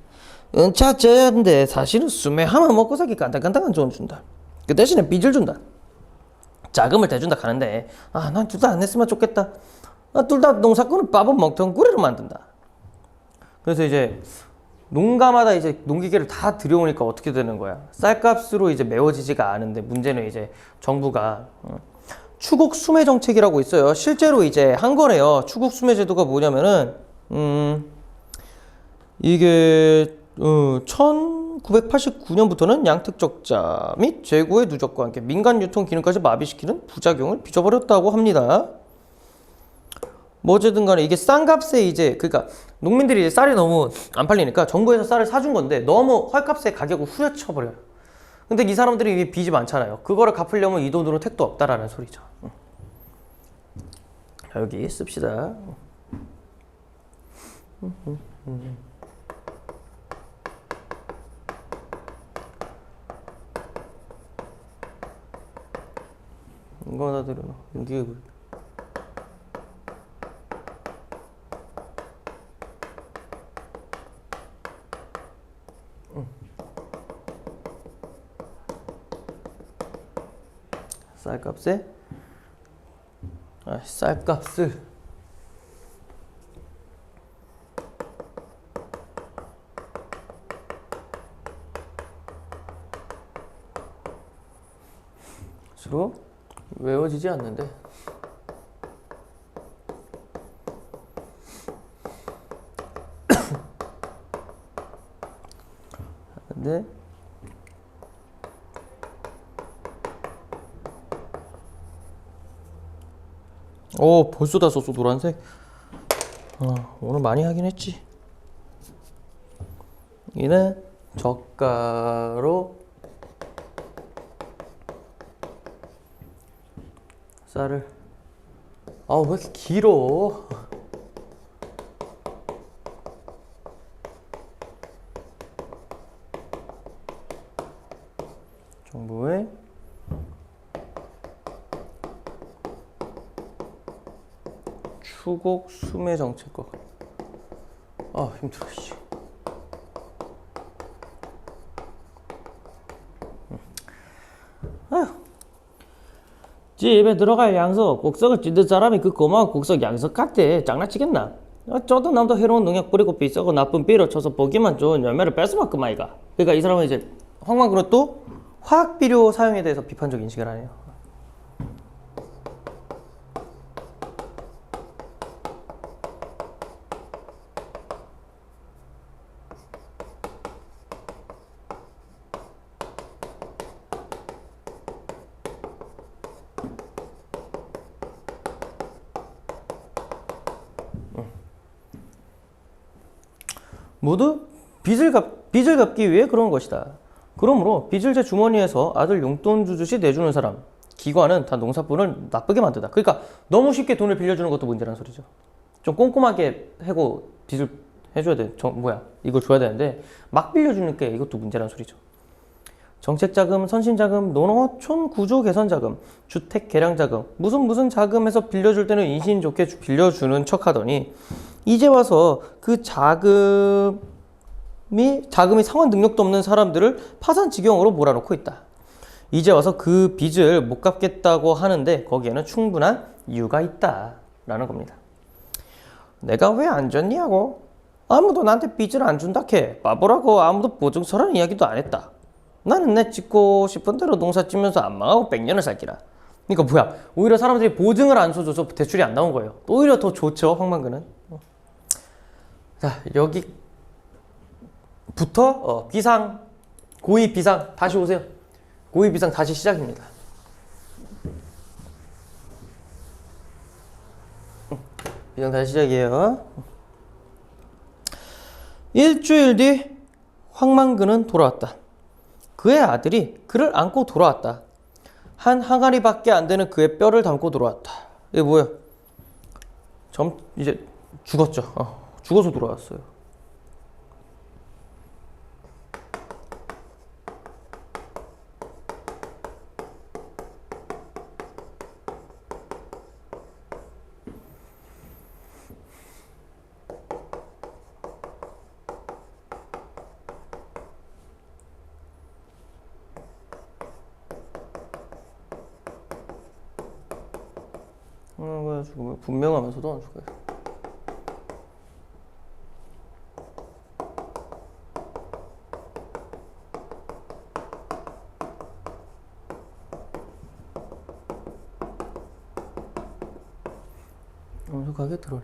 얹혀져야는데 사실은 수매 하면 먹고 살기 간당간당한 돈 준다. 그 대신에 빚을 준다. 자금을 대준다 하는데 난 둘 다 안 냈으면 좋겠다. 둘 다 농사꾼은 밥은 먹던 구리로 만든다. 그래서 이제 농가마다 이제 농기계를 다 들여오니까 어떻게 되는 거야? 쌀값으로 이제 메워지지가 않은데 문제는 이제 정부가 추국 수매 정책이라고 있어요. 실제로 이제 한 거래요. 추국 수매 제도가 뭐냐면은 이게 1989년부터는 양특적자 및 재고의 누적과 함께 민간 유통 기능까지 마비시키는 부작용을 빚어버렸다고 합니다. 뭐 어쨌든 간에 이게 싼 값에 이제 그러니까 농민들이 이제 쌀이 너무 안 팔리니까 정부에서 쌀을 사준 건데 너무 헐값에 가격을 후려쳐버려요. 근데 이 사람들이 이게 빚이 많잖아요. 그거를 갚으려면 이 돈으로 택도 없다라는 소리죠. 자, 여기 씁시다. 이거 하나 들여놔. 여기 쌀값에 쌀값을 주로 외워지지 않는데 근데 벌써 다 썼어 노란색. 오늘 많이 하긴 했지. 이는 저가로 쌀을 왜 이렇게 길어? 정부의 추곡 수매 정책과 힘들어 씨. 아휴. 집에 들어갈 양석 곡석을 찢은 사람이 그 고마운 곡석 양석 같대. 장난치겠나? 어쩌다 남도 해로운 농약 뿌리고 비싸고 나쁜 비료 쳐서 보기만 좋은 열매를 뺏어먹구만 이가. 그러니까 이 사람은 이제 황만근은 또 화학비료 사용에 대해서 비판적 인식을 하네요. 모두 빚을 갚기 위해 그런 것이다. 그러므로 빚을 제 주머니에서 아들 용돈 주듯이 내주는 사람, 기관은 다 농사꾼을 나쁘게 만든다. 그러니까 너무 쉽게 돈을 빌려주는 것도 문제라는 소리죠. 좀 꼼꼼하게 하고 빚을 해줘야 돼. 이걸 줘야 되는데 막 빌려주는 게 이것도 문제라는 소리죠. 정책자금, 선신자금, 농어촌 구조 개선자금, 주택개량자금, 무슨 자금에서 빌려줄 때는 인신 좋게 빌려주는 척 하더니 이제 와서 그 자금이 상환 능력도 없는 사람들을 파산 지경으로 몰아놓고 있다. 이제 와서 그 빚을 못 갚겠다고 하는데 거기에는 충분한 이유가 있다라는 겁니다. 내가 왜 안 줬냐고? 아무도 나한테 빚을 안 준다 캐. 바보라고 아무도 보증서라는 이야기도 안 했다. 나는 내 짓고 싶은 대로 농사 짓면서 안 망하고 100년을 살기라. 그러니까 오히려 사람들이 보증을 안 써줘서 대출이 안 나온 거예요. 오히려 더 좋죠, 황만근은. 자, 여기부터 비상, 고의 비상 다시 오세요. 고의 비상 다시 시작입니다. 비상 다시 시작이에요. 일주일 뒤 황만근은 돌아왔다. 그의 아들이 그를 안고 돌아왔다. 한 항아리밖에 안 되는 그의 뼈를 담고 돌아왔다. 이게 뭐야? 이제 죽었죠. 죽어서 돌아왔어요. 죽으면 분명하면서도 안 죽어요. 엄숙하게 드러내.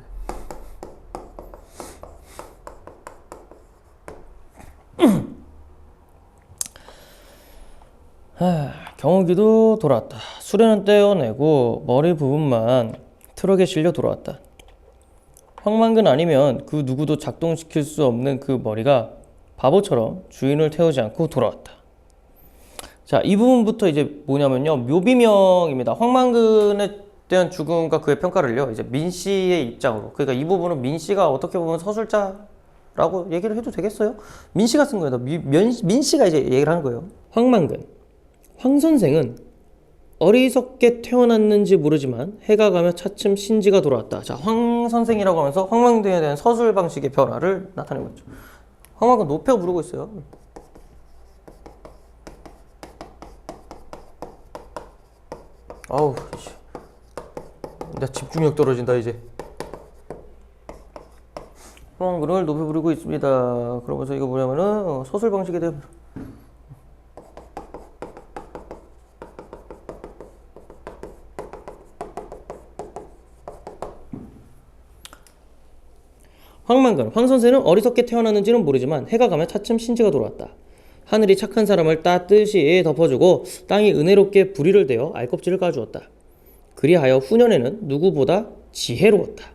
경욱이도 돌아왔다. 수레는 떼어내고 머리 부분만 트럭에 실려 돌아왔다. 황만근 아니면 그 누구도 작동시킬 수 없는 그 머리가 바보처럼 주인을 태우지 않고 돌아왔다. 자, 이 부분부터 이제 뭐냐면요, 묘비명입니다. 황만근에 대한 죽음과 그의 평가를요, 이제 민 씨의 입장으로. 그러니까 이 부분은 민 씨가 어떻게 보면 서술자라고 얘기를 해도 되겠어요? 민 씨가 쓴 거예요. 민 씨가 이제 얘기를 하는 거예요. 황만근, 황 선생은 어리석게 태어났는지 모르지만 해가 가며 차츰 신지가 돌아왔다. 자, 황 선생이라고 하면서 황만근에 대한 서술 방식의 변화를 나타내고 있죠. 황만근 높여 부르고 있어요. 아우, 나 집중력 떨어진다 이제. 황만근을 높여 부르고 있습니다. 그러면서 이거 뭐냐면은 서술 방식에 대한 황만근, 황 선생은 어리석게 태어났는지는 모르지만 해가 가며 차츰 신지가 돌아왔다. 하늘이 착한 사람을 따뜻이 덮어주고 땅이 은혜롭게 부리를 대어 알껍질을 까주었다. 그리하여 후년에는 누구보다 지혜로웠다.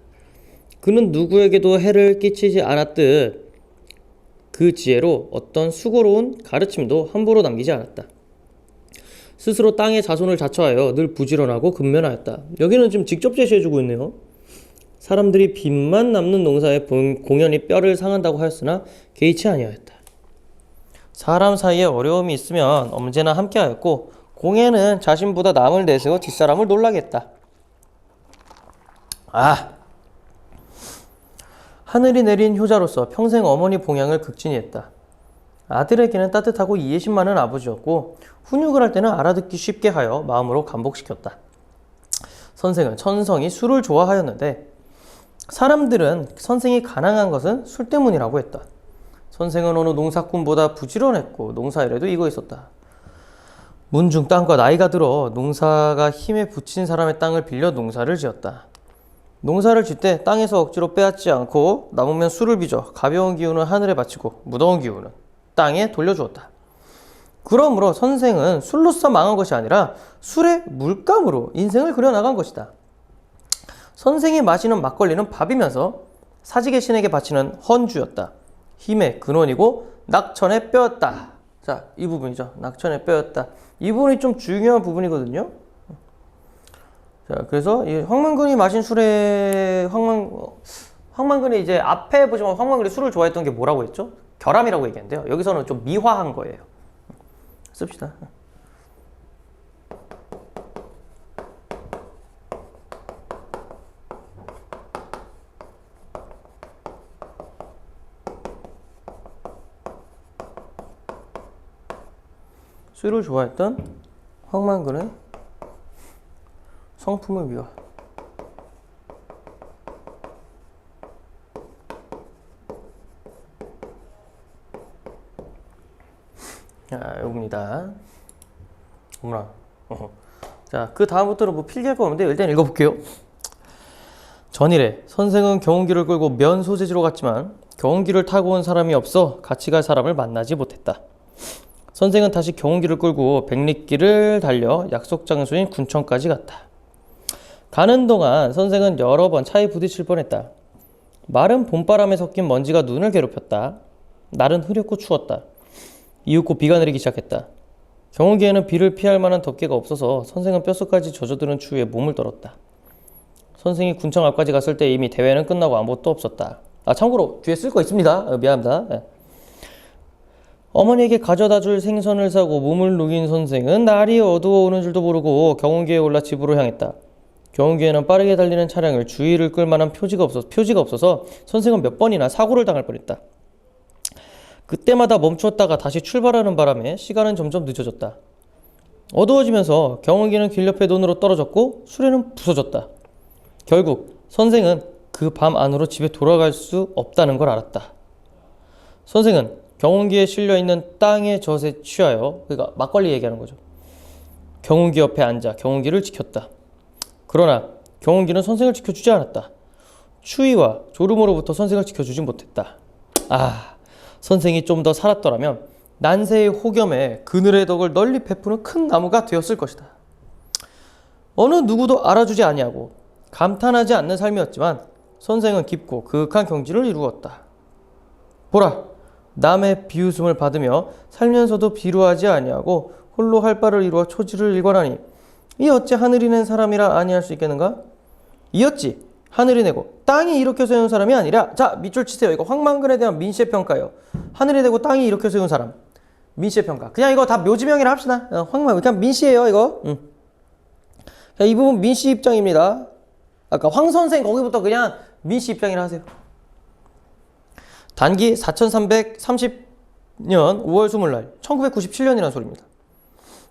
그는 누구에게도 해를 끼치지 않았듯 그 지혜로 어떤 수고로운 가르침도 함부로 남기지 않았다. 스스로 땅의 자손을 자처하여 늘 부지런하고 근면하였다. 여기는 지금 직접 제시해주고 있네요. 사람들이 빚만 남는 농사에 공연히 뼈를 상한다고 하였으나 개의치 아니하였다. 사람 사이에 어려움이 있으면 언제나 함께하였고 공예는 자신보다 남을 내세워 뒷사람을 놀라겠다. 하늘이 내린 효자로서 평생 어머니 봉양을 극진히 했다. 아들에게는 따뜻하고 이해심 많은 아버지였고 훈육을 할 때는 알아듣기 쉽게 하여 마음으로 감복시켰다. 선생은 천성이 술을 좋아하였는데 사람들은 선생이 가난한 것은 술 때문이라고 했다. 선생은 어느 농사꾼보다 부지런했고 농사일에도 이거 있었다. 문중 땅과 나이가 들어 농사가 힘에 부친 사람의 땅을 빌려 농사를 지었다. 농사를 짓 때 땅에서 억지로 빼앗지 않고 남으면 술을 빚어 가벼운 기운은 하늘에 바치고 무더운 기운은 땅에 돌려주었다. 그러므로 선생은 술로써 망한 것이 아니라 술의 물감으로 인생을 그려나간 것이다. 선생이 마시는 막걸리는 밥이면서 사직의 신에게 바치는 헌주였다. 힘의 근원이고 낙천의 뼈였다. 자, 이 부분이죠. 낙천의 뼈였다. 이 부분이 좀 중요한 부분이거든요. 자, 그래서 이 황만근이 마신 술에 황만근이 이제 앞에 보시면 황만근이 술을 좋아했던 게 뭐라고 했죠? 결함이라고 얘기했는데요. 여기서는 좀 미화한 거예요. 씁시다. 술을 좋아했던 황만근의 성품을 미화. 자, 요겁니다. 어머나. 자, 그 다음부터는 뭐 필기할 거 없는데 일단 읽어볼게요. 전일에 선생은 경운기를 끌고 면 소재지로 갔지만 경운기를 타고 온 사람이 없어 같이 갈 사람을 만나지 못했다. 선생은 다시 경운기를 끌고 백리길을 달려 약속 장소인 군청까지 갔다. 가는 동안 선생은 여러 번 차에 부딪힐 뻔했다. 마른 봄바람에 섞인 먼지가 눈을 괴롭혔다. 날은 흐렸고 추웠다. 이윽고 비가 내리기 시작했다. 경운기에는 비를 피할 만한 덮개가 없어서 선생은 뼛속까지 젖어드는 추위에 몸을 떨었다. 선생이 군청 앞까지 갔을 때 이미 대회는 끝나고 아무것도 없었다. 참고로 뒤에 쓸 거 있습니다. 미안합니다. 네. 어머니에게 가져다 줄 생선을 사고 몸을 녹인 선생은 날이 어두워오는 줄도 모르고 경운기에 올라 집으로 향했다. 경운기에는 빠르게 달리는 차량을 주의를 끌 만한 표지가 없어서 선생은 몇 번이나 사고를 당할 뻔했다. 그때마다 멈추었다가 다시 출발하는 바람에 시간은 점점 늦어졌다. 어두워지면서 경운기는 길 옆에 논으로 떨어졌고 수레는 부서졌다. 결국 선생은 그 밤 안으로 집에 돌아갈 수 없다는 걸 알았다. 선생은 경운기에 실려있는 땅의 젖에 취하여, 그러니까 막걸리 얘기하는 거죠. 경운기 옆에 앉아 경운기를 지켰다. 그러나 경운기는 선생을 지켜주지 않았다. 추위와 졸음으로부터 선생을 지켜주지 못했다. 선생이 좀 더 살았더라면 난세의 혹염에 그늘의 덕을 널리 베푸는 큰 나무가 되었을 것이다. 어느 누구도 알아주지 아니하고 감탄하지 않는 삶이었지만 선생은 깊고 그윽한 경지를 이루었다. 보라, 남의 비웃음을 받으며 살면서도 비루하지 아니하고 홀로 할 바를 이루어 초지를 일관하니 이 어찌 하늘이 낸 사람이라 아니할 수 있겠는가? 이 어찌 하늘이 내고 땅이 일으켜 세운 사람이 아니라, 자, 밑줄 치세요. 이거 황만근에 대한 민씨의 평가예요. 하늘이 내고 땅이 일으켜 세운 사람, 민씨의 평가. 그냥 이거 다 묘지명이라 합시다. 황만근 그냥 민씨예요 이거. 자, 이 부분 민씨 입장입니다. 아까 황 선생 거기부터 그냥 민씨 입장이라 하세요. 단기 4330년 5월 20날 1997년이라는 소리입니다.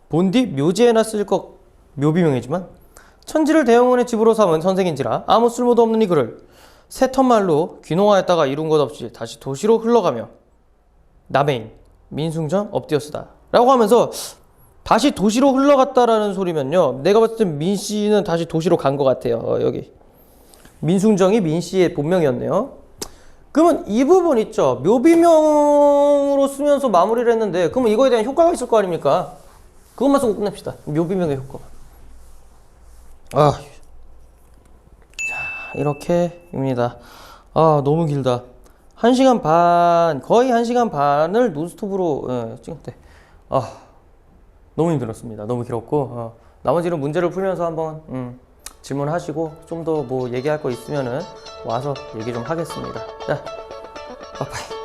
본디 묘지에 놨을 것 묘비명이지만 천지를 대형원의 집으로 삼은 선생인지라 아무 쓸모도 없는 이 글을 새터말로 귀농하였다가 이룬 것 없이 다시 도시로 흘러가며 남해인 민숭전 업디어스다 라고 하면서 다시 도시로 흘러갔다라는 소리면요, 내가 봤을 땐 민씨는 다시 도시로 간 것 같아요. 여기 민숭정이 민씨의 본명이었네요. 그러면 이 부분 있죠, 묘비명으로 쓰면서 마무리를 했는데 그러면 이거에 대한 효과가 있을 거 아닙니까? 그것만 쓰고 끝냅시다. 묘비명의 효과. 자, 이렇게입니다. 너무 길다. 1시간 반, 거의 1시간 반을 논스톱으로 찍었대. 너무 힘들었습니다. 너무 길었고 나머지는 문제를 풀면서 한번 질문하시고 좀 더 뭐 얘기할 거 있으면은 와서 얘기 좀 하겠습니다. 자, 빠빠이.